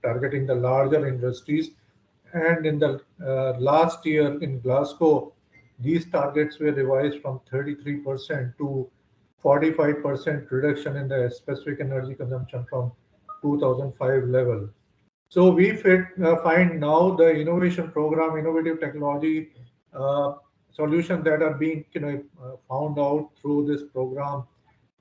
Speaker 7: targeting the larger industries. And in the last year in Glasgow, these targets were revised from 33% to 45% reduction in the specific energy consumption from 2005 level. So we find now the innovation program, innovative technology solutions that are being found out through this program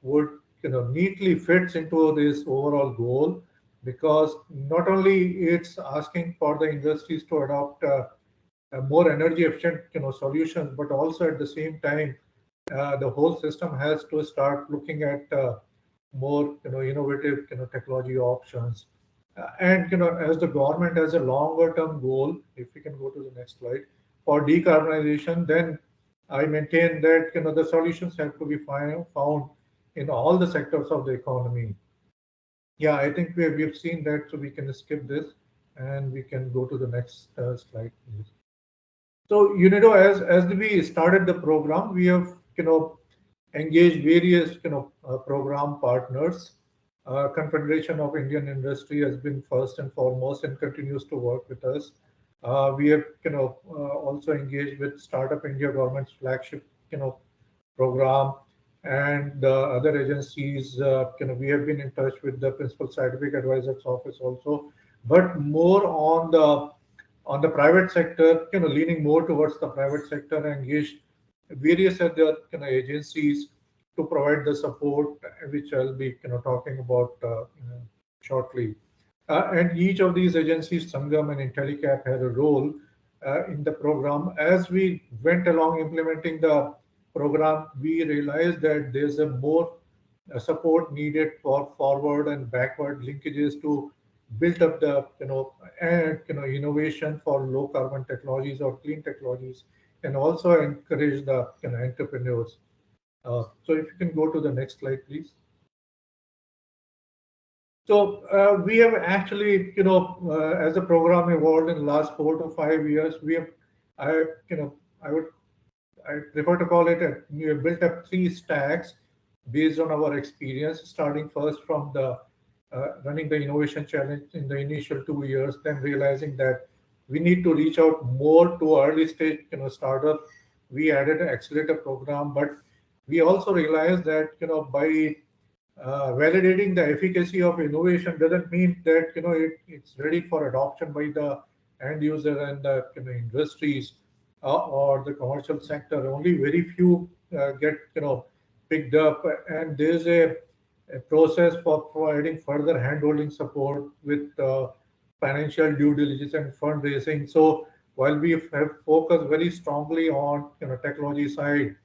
Speaker 7: would neatly fits into this overall goal, because not only it's asking for the industries to adopt more energy efficient solutions, but also at the same time the whole system has to start looking at more innovative technology options. And as the government has a longer term goal, if we can go to the next slide, for decarbonization, then I maintain that the solutions have to be found in all the sectors of the economy. Yeah, I think we've seen that, so we can skip this and we can go to the next slide, please. So UNIDO, as we started the program, we have engaged various program partners. Confederation of Indian Industry has been first and foremost and continues to work with us. We have also engaged with Startup India government's flagship program, and other agencies. We have been in touch with the Principal Scientific Advisor's Office also, but more on the private sector, leaning more towards the private sector, engaged various other agencies to provide the support, which I'll be talking about shortly. And each of these agencies, Sangam and IntelliCap, had a role in the program. As we went along implementing the program, we realized that there's a more support needed for forward and backward linkages to build up the innovation for low carbon technologies or clean technologies, and also encourage the entrepreneurs. So if you can go to the next slide, please. So we have actually, as the program evolved in the last 4 to 5 years, we have, I prefer to call it we have built up 3 stacks based on our experience, starting first from the running the innovation challenge in the initial 2 years, then realizing that we need to reach out more to early stage, startup. We added an accelerator program, but we also realized that, by validating the efficacy of innovation doesn't mean that it's ready for adoption by the end user and the industries or the commercial sector. Only very few get picked up, and there's a process for providing further handholding support with financial due diligence and fundraising. So while we have focused very strongly on technology side,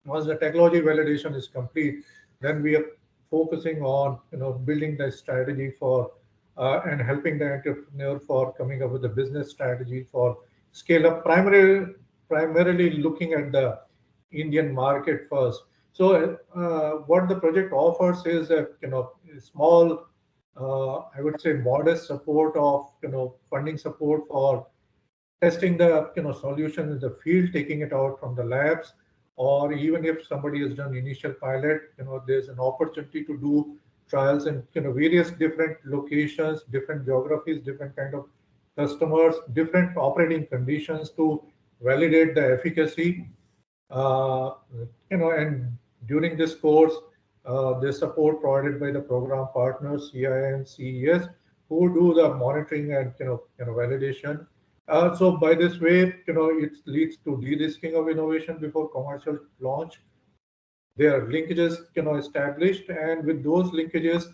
Speaker 7: once the technology validation is complete, then we are focusing on building the strategy for and helping the entrepreneur for coming up with a business strategy for scale up, primarily looking at the Indian market first. So what the project offers is a small, I would say modest support of funding support for testing the solution in the field, taking it out from the labs, or even if somebody has done initial pilot, there's an opportunity to do trials in various different locations, different geographies, different kind of customers, different operating conditions to validate the efficacy. And during this course, the support provided by the program partners, CII and CES, who do the monitoring and validation. So by this way, it leads to de-risking of innovation before commercial launch. There are linkages, established, and with those linkages,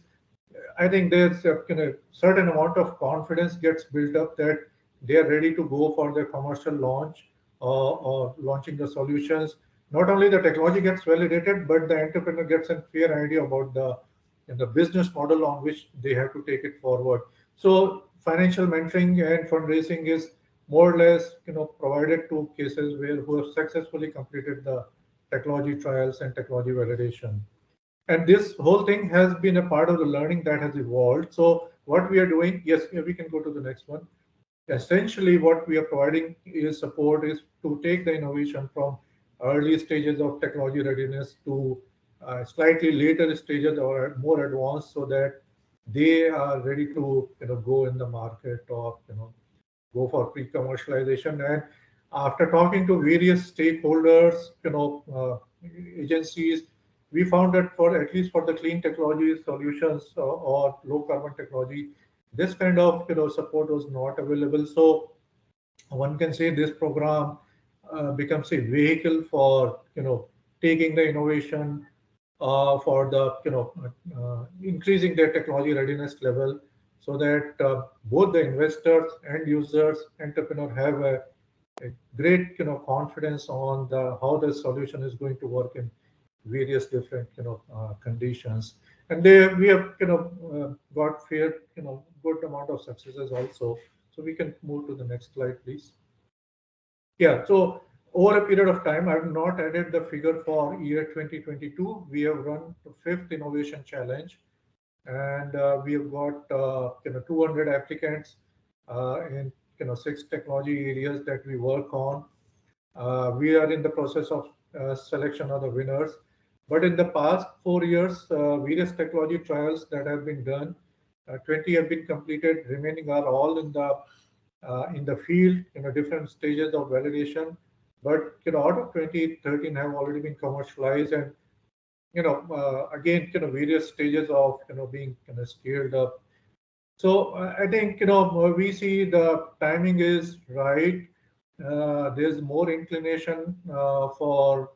Speaker 7: I think there's a certain amount of confidence gets built up that they are ready to go for their commercial launch or launching the solutions. Not only the technology gets validated, but the entrepreneur gets a fair idea about the business model on which they have to take it forward. So financial mentoring and fundraising is more or less provided to cases who have successfully completed the technology trials and technology validation. And this whole thing has been a part of the learning that has evolved. So what we are doing, yes, we can go to the next one. Essentially, what we are providing is support is to take the innovation from early stages of technology readiness to slightly later stages or more advanced, so that they are ready to go in the market or go for pre-commercialization. And after talking to various stakeholders, agencies, we found that for at least for the clean technology solutions or low carbon technology, this kind of support was not available. So one can say this program becomes a vehicle for taking the innovation for the increasing their technology readiness level, so that both the investors and users, entrepreneur have a great confidence on how the solution is going to work in various different conditions. And we have got fair good amount of successes also. So we can move to the next slide, please. Yeah, so over a period of time, I have not added the figure for year 2022. We have run the 5th innovation challenge, and we have got 200 applicants in 6 technology areas that we work on. We are in the process of selection of the winners. But in the past 4 years, various technology trials that have been done, 20 have been completed. Remaining are all in the field, different stages of validation. But out of 20, 13 have already been commercialized, and again, various stages of being scaled up. So I think we see the timing is right. There's more inclination for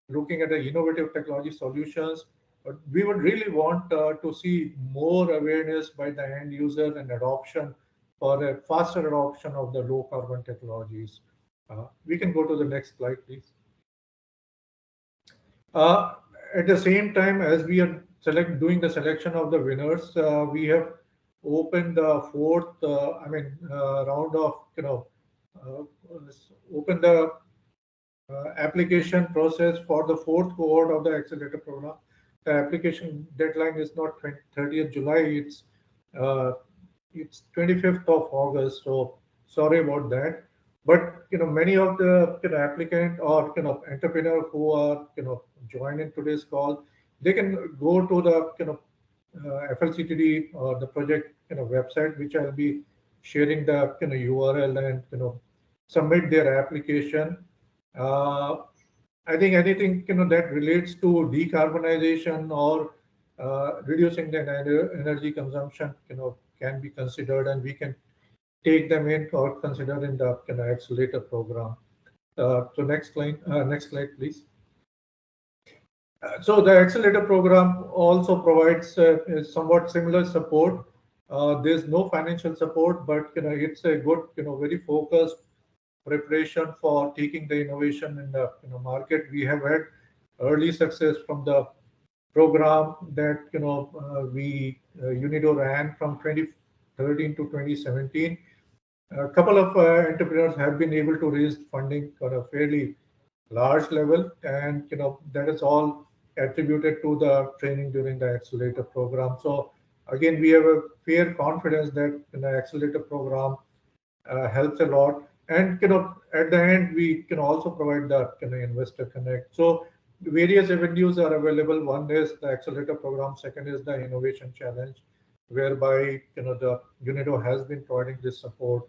Speaker 7: looking at the innovative technology solutions, but we would really want to see more awareness by the end user and adoption for a faster adoption of the low carbon technologies. We can go to the next slide, please. at the same time, as we are doing the selection of the winners, we have opened the fourth, round of, uh, open the application process for the fourth cohort of the accelerator program. The application deadline is not 30th July, it's 25th of August. So sorry about that. But many of the applicant or entrepreneur who are joining today's call, they can go to the FLCTD or the project website, which I'll be sharing the URL, and submit their application. I think anything that relates to decarbonization or reducing the energy consumption can be considered, and we can take them in or consider in the accelerator program. So next slide, please. So the accelerator program also provides somewhat similar support. There's no financial support, but it's a good, very focused preparation for taking the innovation in the market. We have had early success from the program that we UNIDO ran from 2013 to 2017. A couple of entrepreneurs have been able to raise funding on a fairly large level, and that is all attributed to the training during the accelerator program. So again, we have a fair confidence that the accelerator program helps a lot. And at the end, we can also provide the investor connect. So various avenues are available. One is the accelerator program. Second is the innovation challenge, whereby the UNIDO has been providing this support,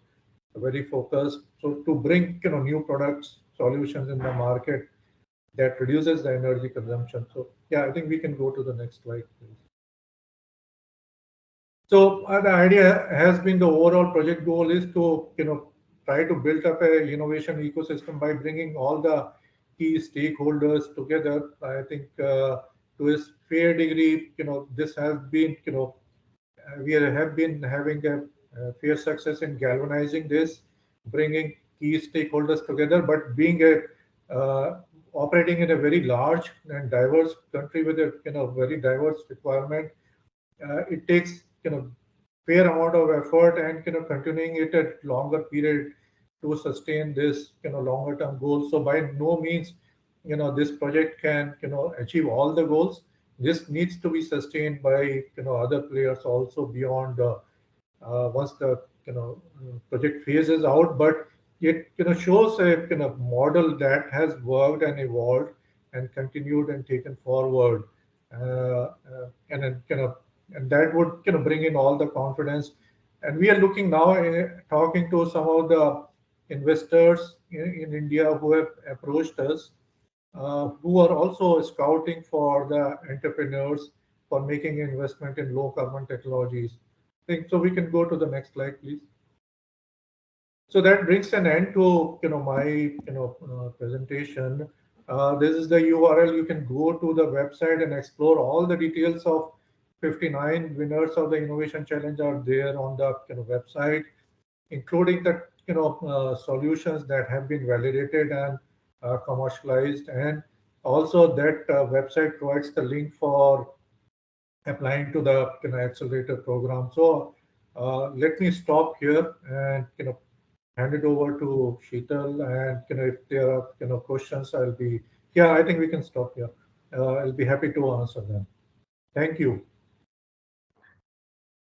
Speaker 7: very focused. So to bring new products, solutions in the market that reduces the energy consumption. So yeah, I think we can go to the next slide, please. So the idea has been, the overall project goal is to try to build up a innovation ecosystem by bringing all the key stakeholders together. I think to a fair degree, this has been, we have been having a fair success in galvanizing this, bringing key stakeholders together, but being operating in a very large and diverse country with a very diverse requirement, it takes fair amount of effort, and continuing it at longer period to sustain this longer term goals. So by no means this project can achieve all the goals. This needs to be sustained by other players also beyond once the project phase is out. But it shows a model that has worked and evolved and continued and taken forward, and then and that would bring in all the confidence. And we are looking now, talking to some of the investors in India who have approached us, who are also scouting for the entrepreneurs for making investment in low carbon technologies. I think so. We can go to the next slide, please. So that brings an end to my presentation. This is the URL. You can go to the website and explore all the details of 59 winners of the innovation challenge are there on the website, including the solutions that have been validated and commercialized. And also that website provides the link for applying to the accelerator program. So let me stop here and hand it over to Sheetal, and if there are questions, I'll be, yeah, I think we can stop here. I'll be happy to answer them. Thank you.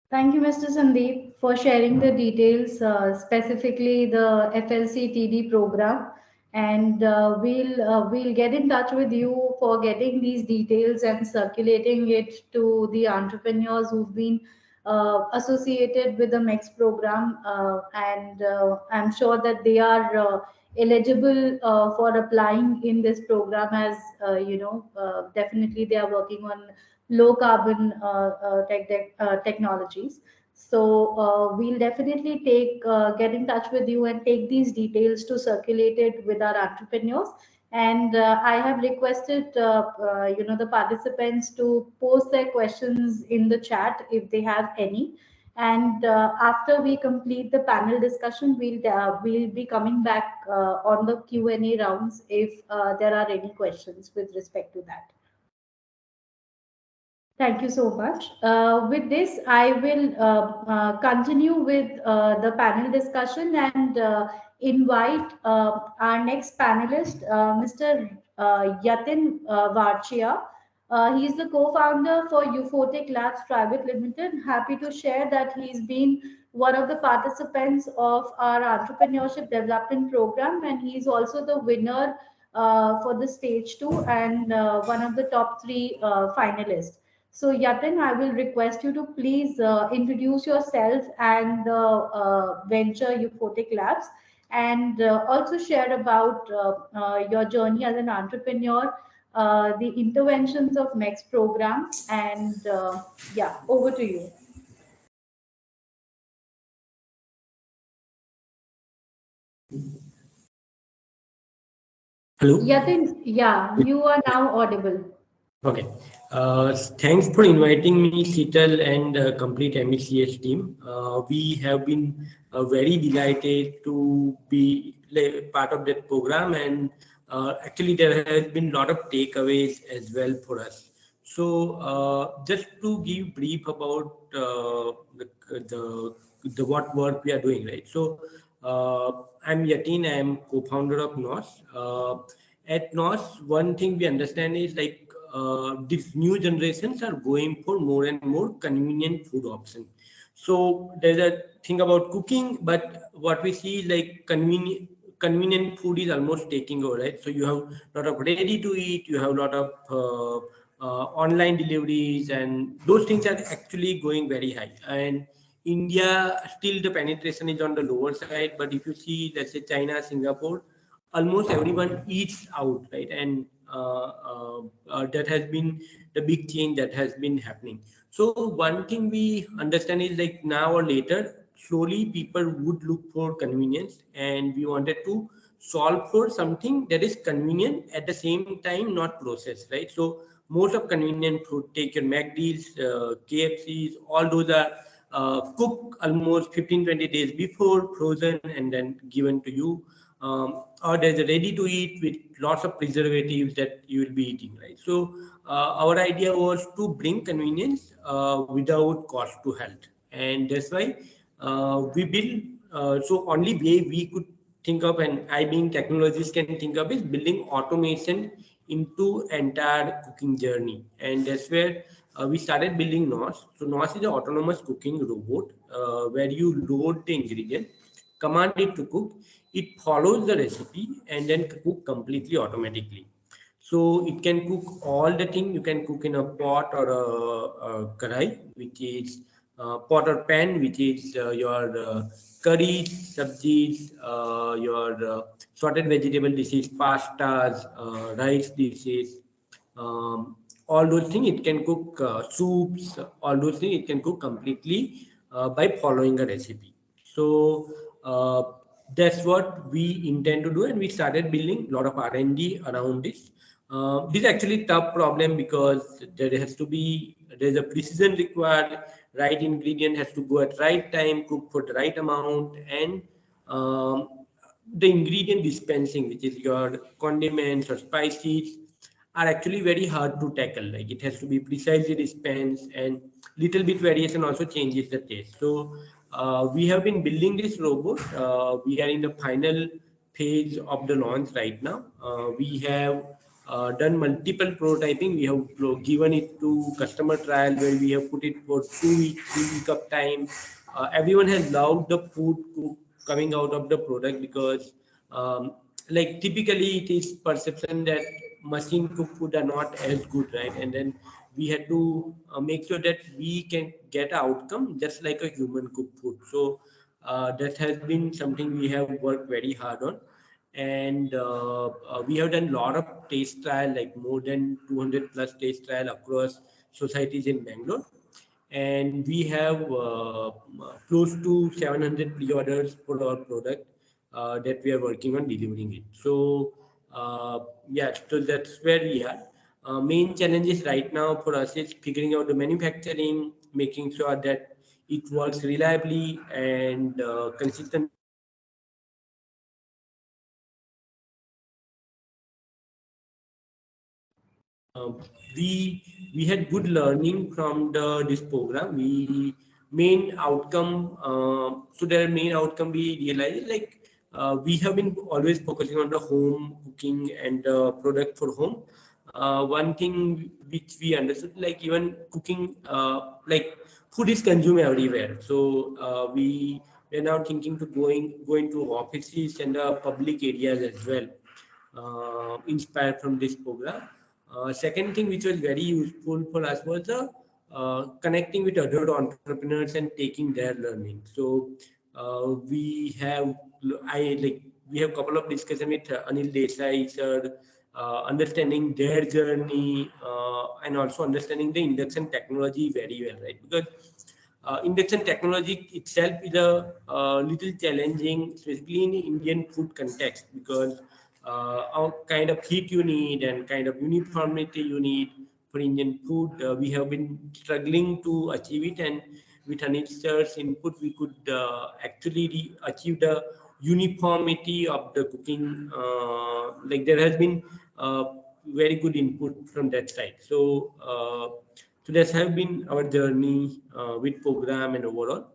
Speaker 1: Thank you, Mr. Sandeep, for sharing the details, specifically the FLCTD program. And we'll get in touch with you for getting these details and circulating it to the entrepreneurs who've been associated with the MECS program. And I'm sure that they are eligible for applying in this program, as definitely they are working on low carbon technologies. So we'll definitely get in touch with you and take these details to circulate it with our entrepreneurs. And I have requested the participants to post their questions in the chat if they have any. And after we complete the panel discussion, we'll be coming back on the Q&A rounds if there are any questions with respect to that. Thank you so much. With this, I will continue with the panel discussion and invite our next panelist, Mr. Yatin Varchia. He is the co-founder for Euphotech Labs Private Limited. Happy to share that he's been one of the participants of our Entrepreneurship Development Program, and he's also the winner for the stage two and one of the top three finalists. So, Yatin, I will request you to please introduce yourself and the venture Euphotech Labs, and also share about your journey as an entrepreneur, the interventions of MECS program, and yeah, over to you.
Speaker 9: Hello.
Speaker 1: Yatin, yeah, you are now audible.
Speaker 9: Okay. Thanks for inviting me, Sheetal, and complete MECS team. We have been very delighted to be part of that program, and actually there has been a lot of takeaways as well for us. So just to give brief about the what work we are doing, right? So I'm Yatin. I am co-founder of NOS. At NOS, one thing we understand is like these new generations are going for more and more convenient food options. So there's a thing about cooking, but what we see is like convenient food is almost taking over, right? So you have a lot of ready to eat, you have a lot of online deliveries, and those things are actually going very high. And India, still the penetration is on the lower side, but if you see, let's say China, Singapore, almost everyone eats out, right? And that has been the big change that has been happening. So one thing we understand is like now or later, slowly people would look for convenience, and we wanted to solve for something that is convenient at the same time, not processed, right? So most of convenient food, take your McD's, KFC's, all those are cooked almost 15-20 days before, frozen, and then given to you. Or there's a ready to eat with lots of preservatives that you will be eating, right? So our idea was to bring convenience without cost to health, and that's why we build. So only way we could think of, and I being technologist can think of, is building automation into entire cooking journey, and that's where we started building NOS. So NOS is an autonomous cooking robot where you load the ingredient, command it to cook, it follows the recipe, and then cook completely automatically. So it can cook all the thing. You can cook in a pot or a karai, which is pot or pan, which is your curries, sabjis, your sorted vegetable dishes, pastas, rice dishes, all those things. It can cook soups, all those things. It can cook completely by following a recipe. So that's what we intend to do, and we started building a lot of R&D around this. This is actually a tough problem because there's a precision required, right ingredient has to go at right time, cook for the right amount, and the ingredient dispensing, which is your condiments or spices, are actually very hard to tackle. Like it has to be precisely dispensed, and little bit variation also changes the taste. So we have been building this robot. We are in the final phase of the launch right now. We have done multiple prototyping. We have given it to customer trial where we have put it for 2 weeks, 3 weeks of time. Everyone has loved the food coming out of the product because like typically it is perception that machine cooked food are not as good, right? And then we had to make sure that we can get an outcome just like a human cooked food. So that has been something we have worked very hard on, and we have done a lot of taste trial, like more than 200 plus taste trial across societies in Bangalore, and we have close to 700 pre-orders for our product that we are working on delivering it. So yeah, so that's where we are. Main challenges right now for us is figuring out the manufacturing, making sure that it works reliably and consistent. We we had good learning from this program. We main outcome, so their main outcome we realized like we have been always focusing on the home cooking and product for home. One thing which we understood, like even cooking, like food is consumed everywhere. So we're now thinking to going to offices and public areas as well, inspired from this program. Second thing which was very useful for us was connecting with other entrepreneurs and taking their learning. So we have we have couple of discussion with Anil Desai sir, understanding their journey and also understanding the induction technology very well, right? Because induction technology itself is a little challenging, especially in Indian food context, because our kind of heat you need and kind of uniformity you need for Indian food, we have been struggling to achieve it. And with Anil sir's input, we could actually achieve the uniformity of the cooking. Like there has been very good input from that side. So that's have been our journey with program, and overall,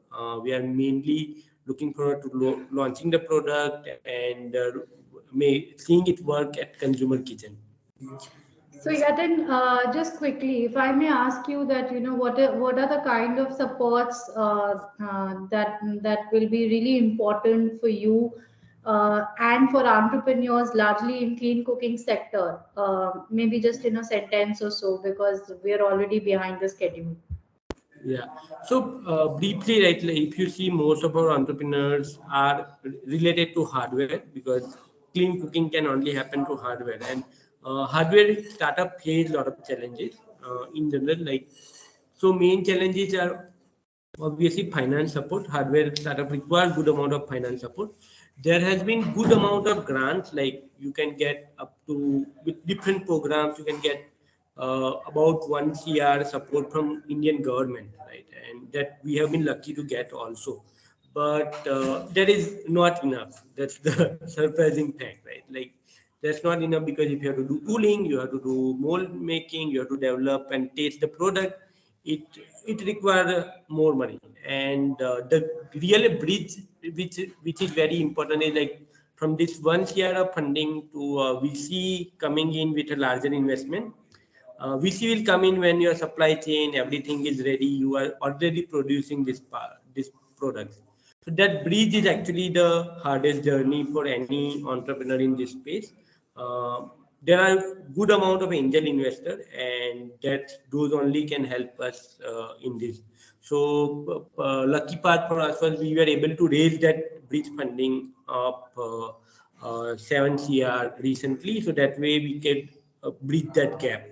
Speaker 9: we are mainly looking forward to launching the product and seeing it work at consumer kitchen.
Speaker 1: So Yatin, just quickly, if I may ask you that, what are the kind of supports that will be really important for you and for entrepreneurs, largely in clean cooking sector? Maybe just in a sentence or so, because we are already behind the schedule.
Speaker 9: Yeah. So briefly, right, like if you see, most of our entrepreneurs are related to hardware, because clean cooking can only happen to hardware, and hardware startup face a lot of challenges in general. Like, so main challenges are obviously finance support. Hardware startup requires good amount of finance support. There has been good amount of grants, like you can get up to, with different programs you can get about 1 CR support from Indian government, right? And that we have been lucky to get also. But that is not enough. That's the surprising fact, right? Like that's not enough, because if you have to do tooling, you have to do mold making, you have to develop and taste the product, it it requires more money. And the real bridge which is very important is like from this 1 CR of funding to VC coming in with a larger investment. VC will come in when your supply chain, everything is ready. You are already producing this product. So that bridge is actually the hardest journey for any entrepreneur in this space. There are good amount of angel investor, and that those only can help us in this. So lucky part for us was we were able to raise that bridge funding of 7 CR recently, so that way we can bridge that gap.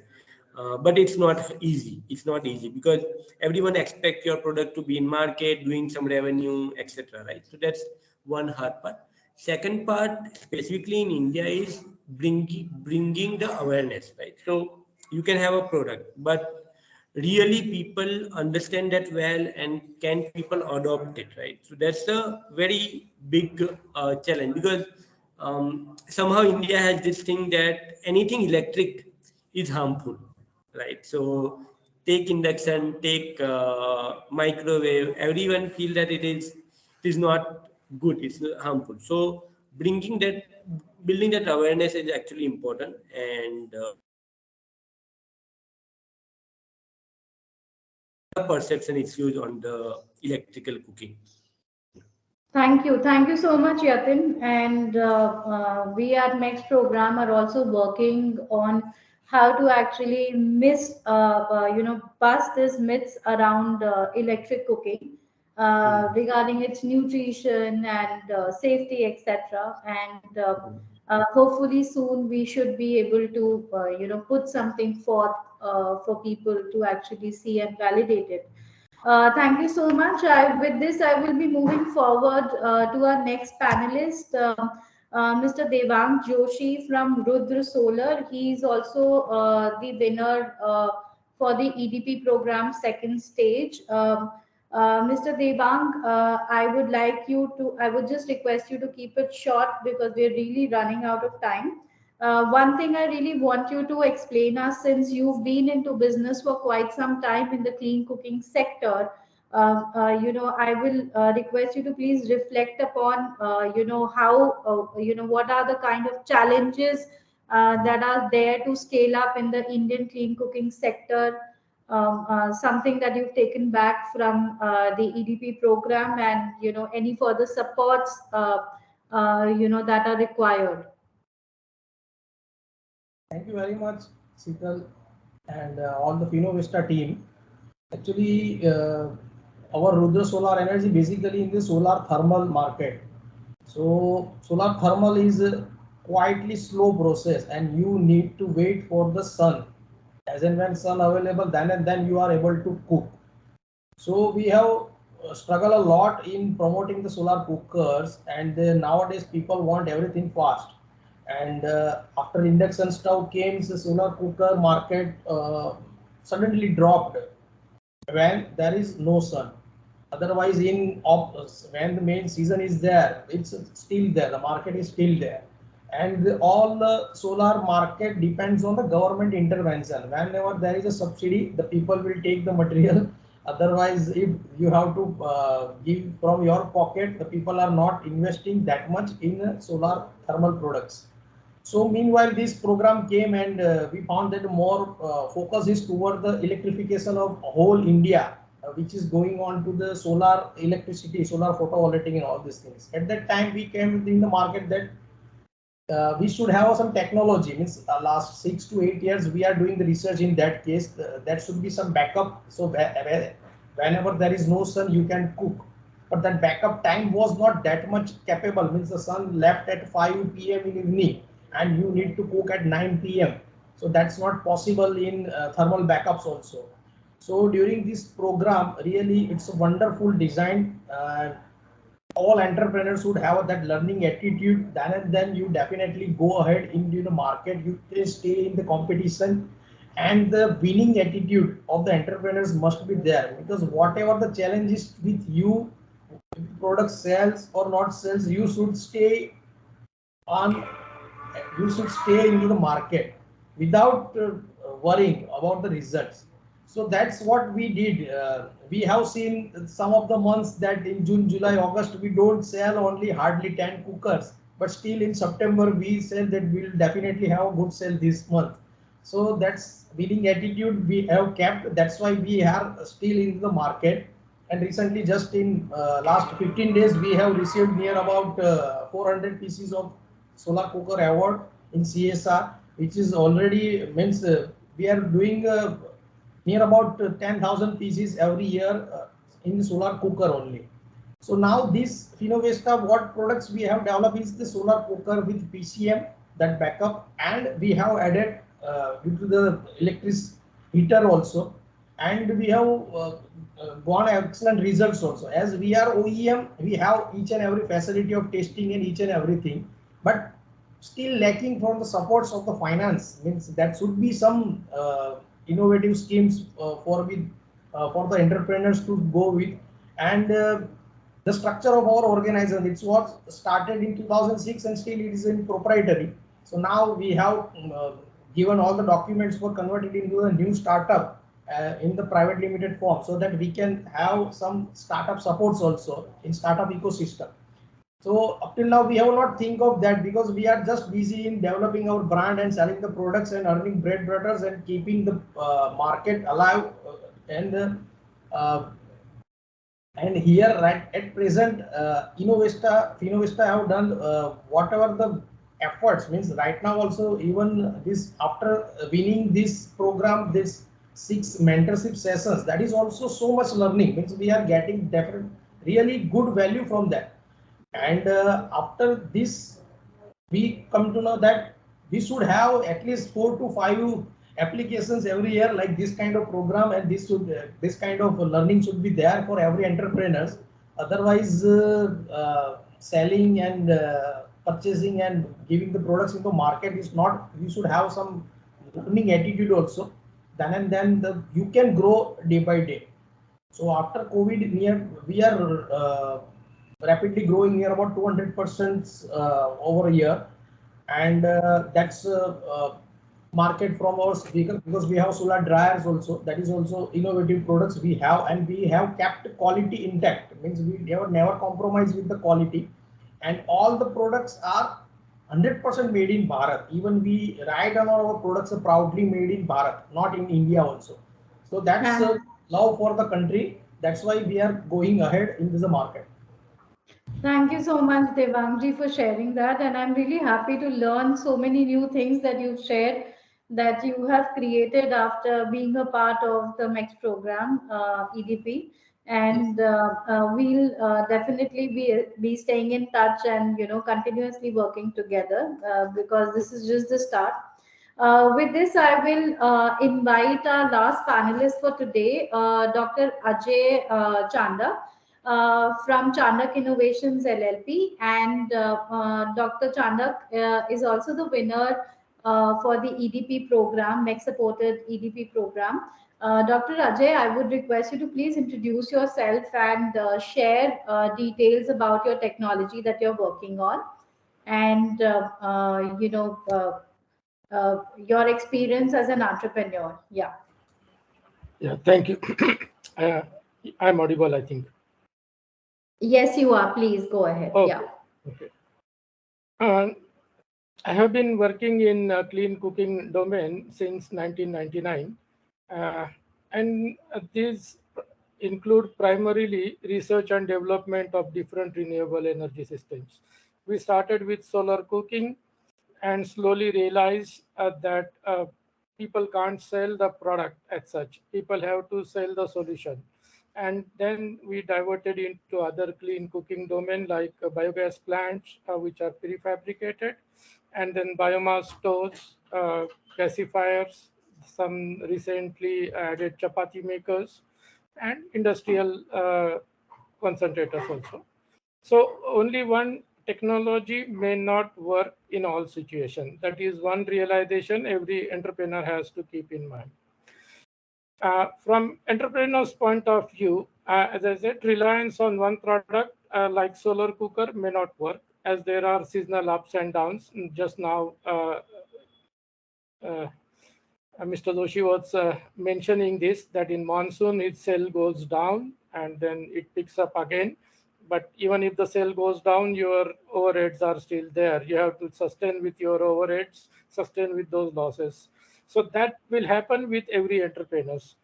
Speaker 9: But it's not easy. It's not easy because everyone expects your product to be in market, doing some revenue, etc. Right? So that's one hard part. Second part, specifically in India, is bringing the awareness. Right? So you can have a product, but really people understand that well, and can people adopt it? Right? So that's a very big challenge, because somehow India has this thing that anything electric is harmful, right? So take induction, take microwave, everyone feel that it is not good, it's harmful. So building that awareness is actually important. And perception issues on the electrical cooking.
Speaker 1: Thank you. Thank you so much, Yatin. And we at MECS program are also working on how to actually bust these myths around electric cooking regarding its nutrition and safety, etc. And hopefully soon we should be able to, put something forth for people to actually see and validate it. Thank you so much. With this, I will be moving forward to our next panelist, Mr. Devang Joshi from Rudra Solar. He is also the winner for the EDP program second stage. Mr. Devang, I would just request you to keep it short because we're really running out of time. One thing I really want you to explain us, since you've been into business for quite some time in the clean cooking sector, I will request you to please reflect upon, how, what are the kind of challenges that are there to scale up in the Indian clean cooking sector, something that you've taken back from the EDP program, and, any further supports, that are required.
Speaker 10: Thank you very much, Sital, and all the Finovista team. Actually, our Rudra Solar Energy basically in the solar thermal market. So solar thermal is a quietly slow process, and you need to wait for the sun. As and when sun available, then and then you are able to cook. So we have struggled a lot in promoting the solar cookers, and nowadays people want everything fast. And after induction stove came, the solar cooker market suddenly dropped when there is no sun. Otherwise, when the main season is there, it's still there. The market is still there, and all the solar market depends on the government intervention. Whenever there is a subsidy, the people will take the material. Otherwise, if you have to give from your pocket, the people are not investing that much in solar thermal products. So meanwhile, this program came, and we found that more focus is toward the electrification of whole India, which is going on to the solar electricity, solar photovoltaic and all these things. At that time, we came in the market that we should have some technology. Means last 6 to 8 years, we are doing the research in that case. That should be some backup. So whenever there is no sun, you can cook. But that backup time was not that much capable. Means the sun left at 5 p.m. in evening, and you need to cook at 9 p.m. So that's not possible in thermal backups also. So during this program, really it's a wonderful design. All entrepreneurs should have that learning attitude. Then and then you definitely go ahead into the market. You can stay in the competition, and the winning attitude of the entrepreneurs must be there, because whatever the challenge is with you, product sells or not sells, you should stay into the market without worrying about the results. So that's what we did. We have seen some of the months that in June, July, August, we don't sell only hardly 10 cookers, but still in September we said that we will definitely have a good sale this month. So that's winning attitude we have kept. That's why we are still in the market. And recently, just in last 15 days, we have received near about 400 pieces of solar cooker award in CSR, which is already means we are doing near about 10,000 pieces every year in the solar cooker only. So now this Finovista, what products we have developed is the solar cooker with PCM, that backup, and we have added due to the electric heater also, and we have gone excellent results also. As we are OEM, we have each and every facility of testing and each and everything, but still lacking from the supports of the finance. Means that should be some innovative schemes for the entrepreneurs to go with. And the structure of our organization, it's what started in 2006 and still it is in proprietary. So now we have given all the documents for converted into a new startup in the private limited form, so that we can have some startup supports also in startup ecosystem. So up till now we have not think of that, because we are just busy in developing our brand and selling the products and earning bread butters and keeping the market alive. And here right at present, Finovista have done whatever the efforts. Means right now also, even this after winning this program, this 6 mentorship sessions, that is also so much learning. Means we are getting different really good value from that. And after this, we come to know that we should have at least 4 to 5 applications every year like this kind of program, and this kind of learning should be there for every entrepreneurs. Otherwise, selling and purchasing and giving the products into market is not. You should have some learning attitude also. Then and then you can grow day by day. So after COVID, we are rapidly growing near about 200% over a year, and that's market from our speaker, because we have solar dryers also. That is also innovative products we have, and we have kept quality intact. Means we never compromise with the quality, and all the products are 100% made in Bharat. Even we write on our products are proudly made in Bharat, not in India also. So that's love for the country. That's why we are going ahead in this market.
Speaker 1: Thank you so much, Devangji, for sharing that. And I'm really happy to learn so many new things that you've shared, that you have created after being a part of the MECS program, EDP. And we'll definitely be staying in touch and, continuously working together, because this is just the start. With this, I will invite our last panelist for today, Dr. Ajay Chanda, from Chandak Innovations LLP, and Dr. Chandak is also the winner for the EDP program, MEC supported EDP program. Dr. Ajay, I would request you to please introduce yourself and share details about your technology that you're working on, and your experience as an entrepreneur. Yeah.
Speaker 11: Yeah, thank you. I'm audible, I think.
Speaker 1: Yes, you are. Please go ahead.
Speaker 11: Okay.
Speaker 1: Yeah.
Speaker 11: Okay. I have been working in clean cooking domain since 1999, and these include primarily research and development of different renewable energy systems. We started with solar cooking and slowly realized that people can't sell the product as such. People have to sell the solution. And then we diverted into other clean cooking domain like biogas plants, which are prefabricated, and then biomass stores, gasifiers, some recently added chapati makers, and industrial concentrators also. So only one technology may not work in all situations. That is one realization every entrepreneur has to keep in mind. From entrepreneur's point of view, as I said, reliance on one product like solar cooker may not work, as there are seasonal ups and downs. Just now, Mr. Doshi was mentioning this, that in monsoon its sale goes down and then it picks up again. But even if the sale goes down, your overheads are still there. You have to sustain with your overheads, sustain with those losses. So that will happen with every entrepreneurs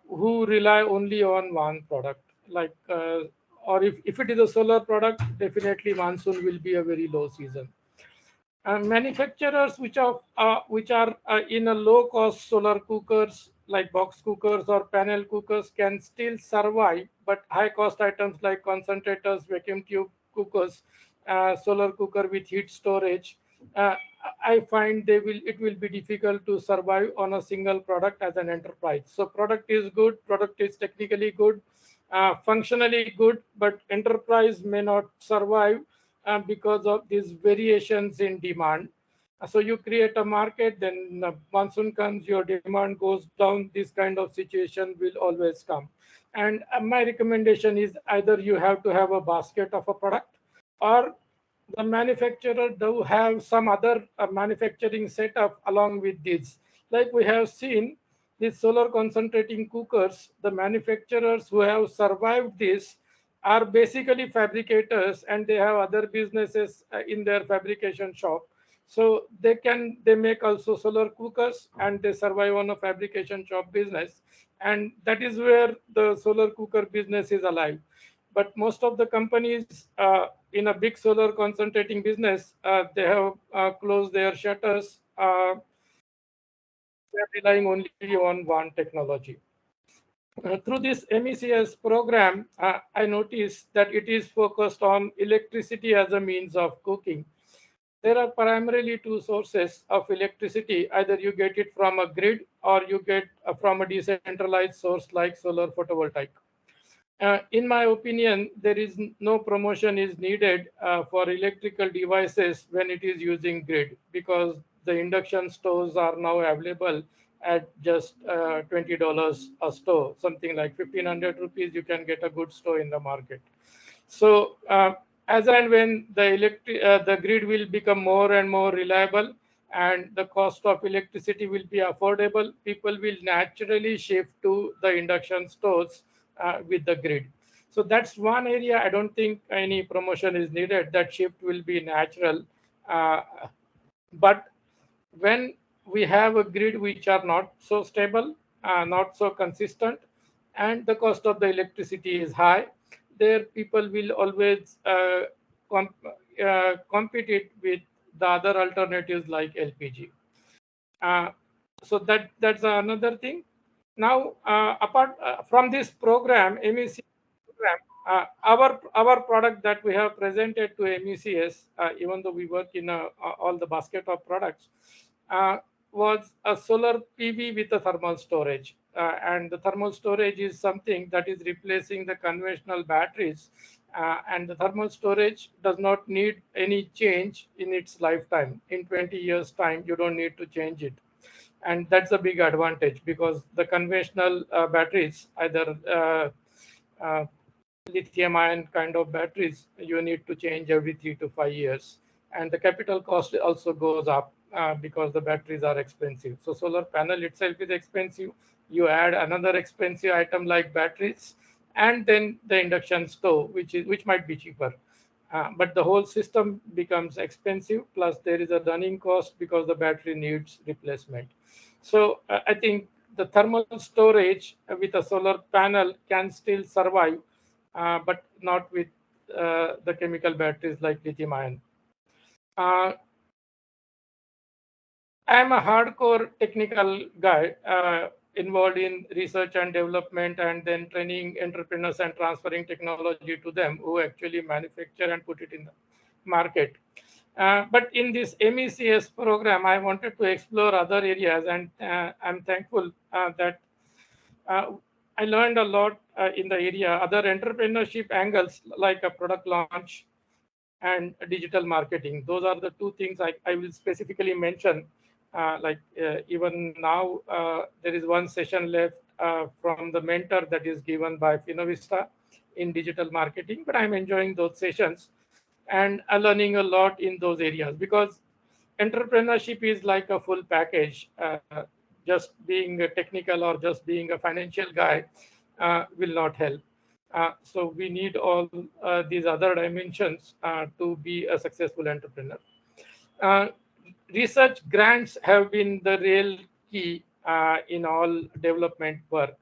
Speaker 11: who rely only on one product. Like, or if it is a solar product, definitely monsoon will be a very low season. Manufacturers which are in a low-cost solar cookers like box cookers or panel cookers can still survive, but high-cost items like concentrators, vacuum tube cookers, solar cooker with heat storage, I find it will be difficult to survive on a single product as an enterprise. So product is good, product is technically good, functionally good, but enterprise may not survive because of these variations in demand. So you create a market, then monsoon comes, your demand goes down. This kind of situation will always come. And my recommendation is either you have to have a basket of a product, or the manufacturer do have some other manufacturing setup along with this. Like we have seen these solar concentrating cookers, the manufacturers who have survived this are basically fabricators, and they have other businesses in their fabrication shop. So they make also solar cookers, and they survive on a fabrication shop business. And that is where the solar cooker business is alive. But most of the companies in a big solar concentrating business, they have closed their shutters. They're relying only on one technology. Through this MECS program, I noticed that it is focused on electricity as a means of cooking. There are primarily two sources of electricity. Either you get it from a grid, or you get from a decentralized source like solar photovoltaic. In my opinion, there is no promotion is needed for electrical devices when it is using grid, because the induction stoves are now available at just $20 a stove, something like 1,500 rupees. You can get a good stove in the market. So as and when the grid will become more and more reliable and the cost of electricity will be affordable, people will naturally shift to the induction stores with the grid. So that's one area I don't think any promotion is needed. That shift will be natural. But when we have a grid which are not so stable, not so consistent, and the cost of the electricity is high, there people will always compete it with the other alternatives like LPG. So that's another thing. Now, apart from this program, MECS program, our product that we have presented to MECS, even though we work in all the basket of products, was a solar PV with a thermal storage. And the thermal storage is something that is replacing the conventional batteries. And the thermal storage does not need any change in its lifetime. In 20 years' time, you don't need to change it. And that's a big advantage because the conventional batteries, either lithium-ion kind of batteries, you need to change every 3 to 5 years. And the capital cost also goes up because the batteries are expensive. So solar panel itself is expensive. You add another expensive item like batteries, and then the induction stove, which might be cheaper. But the whole system becomes expensive, plus there is a running cost because the battery needs replacement. So I think the thermal storage with a solar panel can still survive, but not with the chemical batteries like lithium ion. I am a hardcore technical guy involved in research and development and then training entrepreneurs and transferring technology to them who actually manufacture and put it in the market. But in this MECS program, I wanted to explore other areas, and I'm thankful that I learned a lot in the area, other entrepreneurship angles like a product launch and digital marketing. Those are the two things I will specifically mention. Even now, there is one session left from the mentor that is given by Finovista in digital marketing, but I'm enjoying those sessions and learning a lot in those areas because entrepreneurship is like a full package. Just being a technical or just being a financial guy will not help. So we need all these other dimensions to be a successful entrepreneur. Research grants have been the real key in all development work.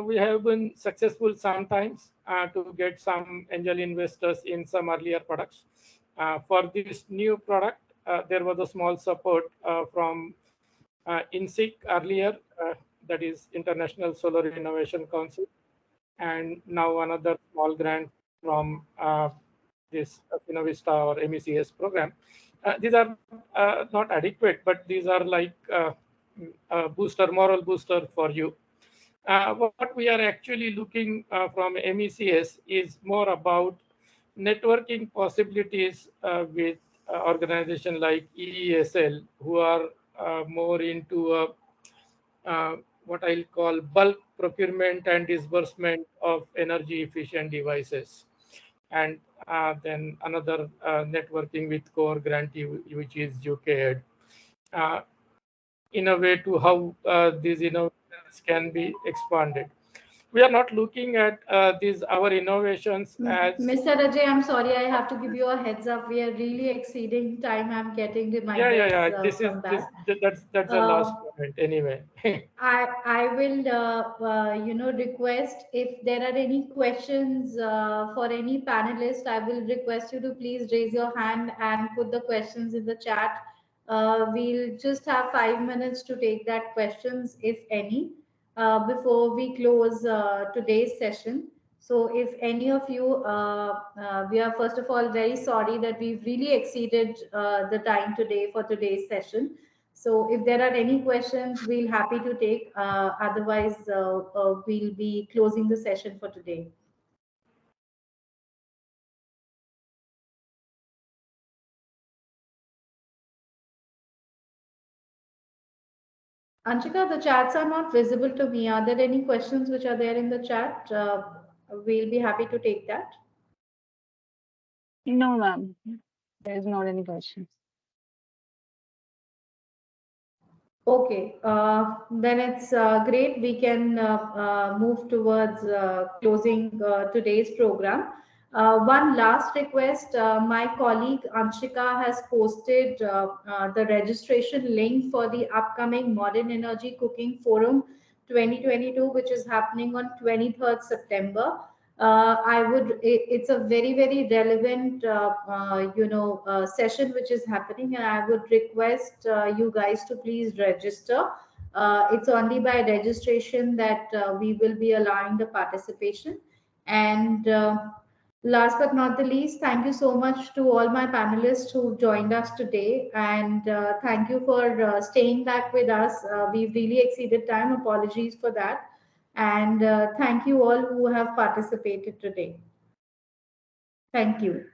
Speaker 11: We have been successful sometimes to get some angel investors in some earlier products. For this new product, there was a small support from INSIC earlier, that is International Solar Innovation Council, and now another small grant from this Finovista or MECS program. These are not adequate, but these are like a booster, moral booster for you. What we are actually looking from MECS is more about networking possibilities with organizations like EESL, who are more into what I'll call bulk procurement and disbursement of energy efficient devices. And then another networking with core grantee, which is UKED, in a way to how these innovations can be expanded. We are not looking at these our innovations as
Speaker 1: Mr. Ajay, I'm sorry, I have to give you a heads up. We are really exceeding time. I'm getting reminders
Speaker 11: This
Speaker 1: from that.
Speaker 11: That's the last comment anyway.
Speaker 1: I will request if there are any questions for any panelist. I will request you to please raise your hand and put the questions in the chat. We'll just have 5 minutes to take that questions, if any, before we close today's session. So if any of you, we are first of all very sorry that we've really exceeded the time today for today's session. So if there are any questions, we'll happy to take. Otherwise, we'll be closing the session for today. Anshika, the chats are not visible to me. Are there any questions which are there in the chat? We'll be happy to take that.
Speaker 4: No, ma'am. There is not any question.
Speaker 1: Okay, then it's great. We can move towards closing today's program. One last request, my colleague Anshika has posted the registration link for the upcoming Modern Energy Cooking Forum 2022, which is happening on 23rd September. It's a very, very relevant, session which is happening, and I would request you guys to please register. It's only by registration that we will be allowing the participation. And last but not the least, thank you so much to all my panelists who joined us today. And thank you for staying back with us. We've really exceeded time. Apologies for that. And thank you all who have participated today. Thank you.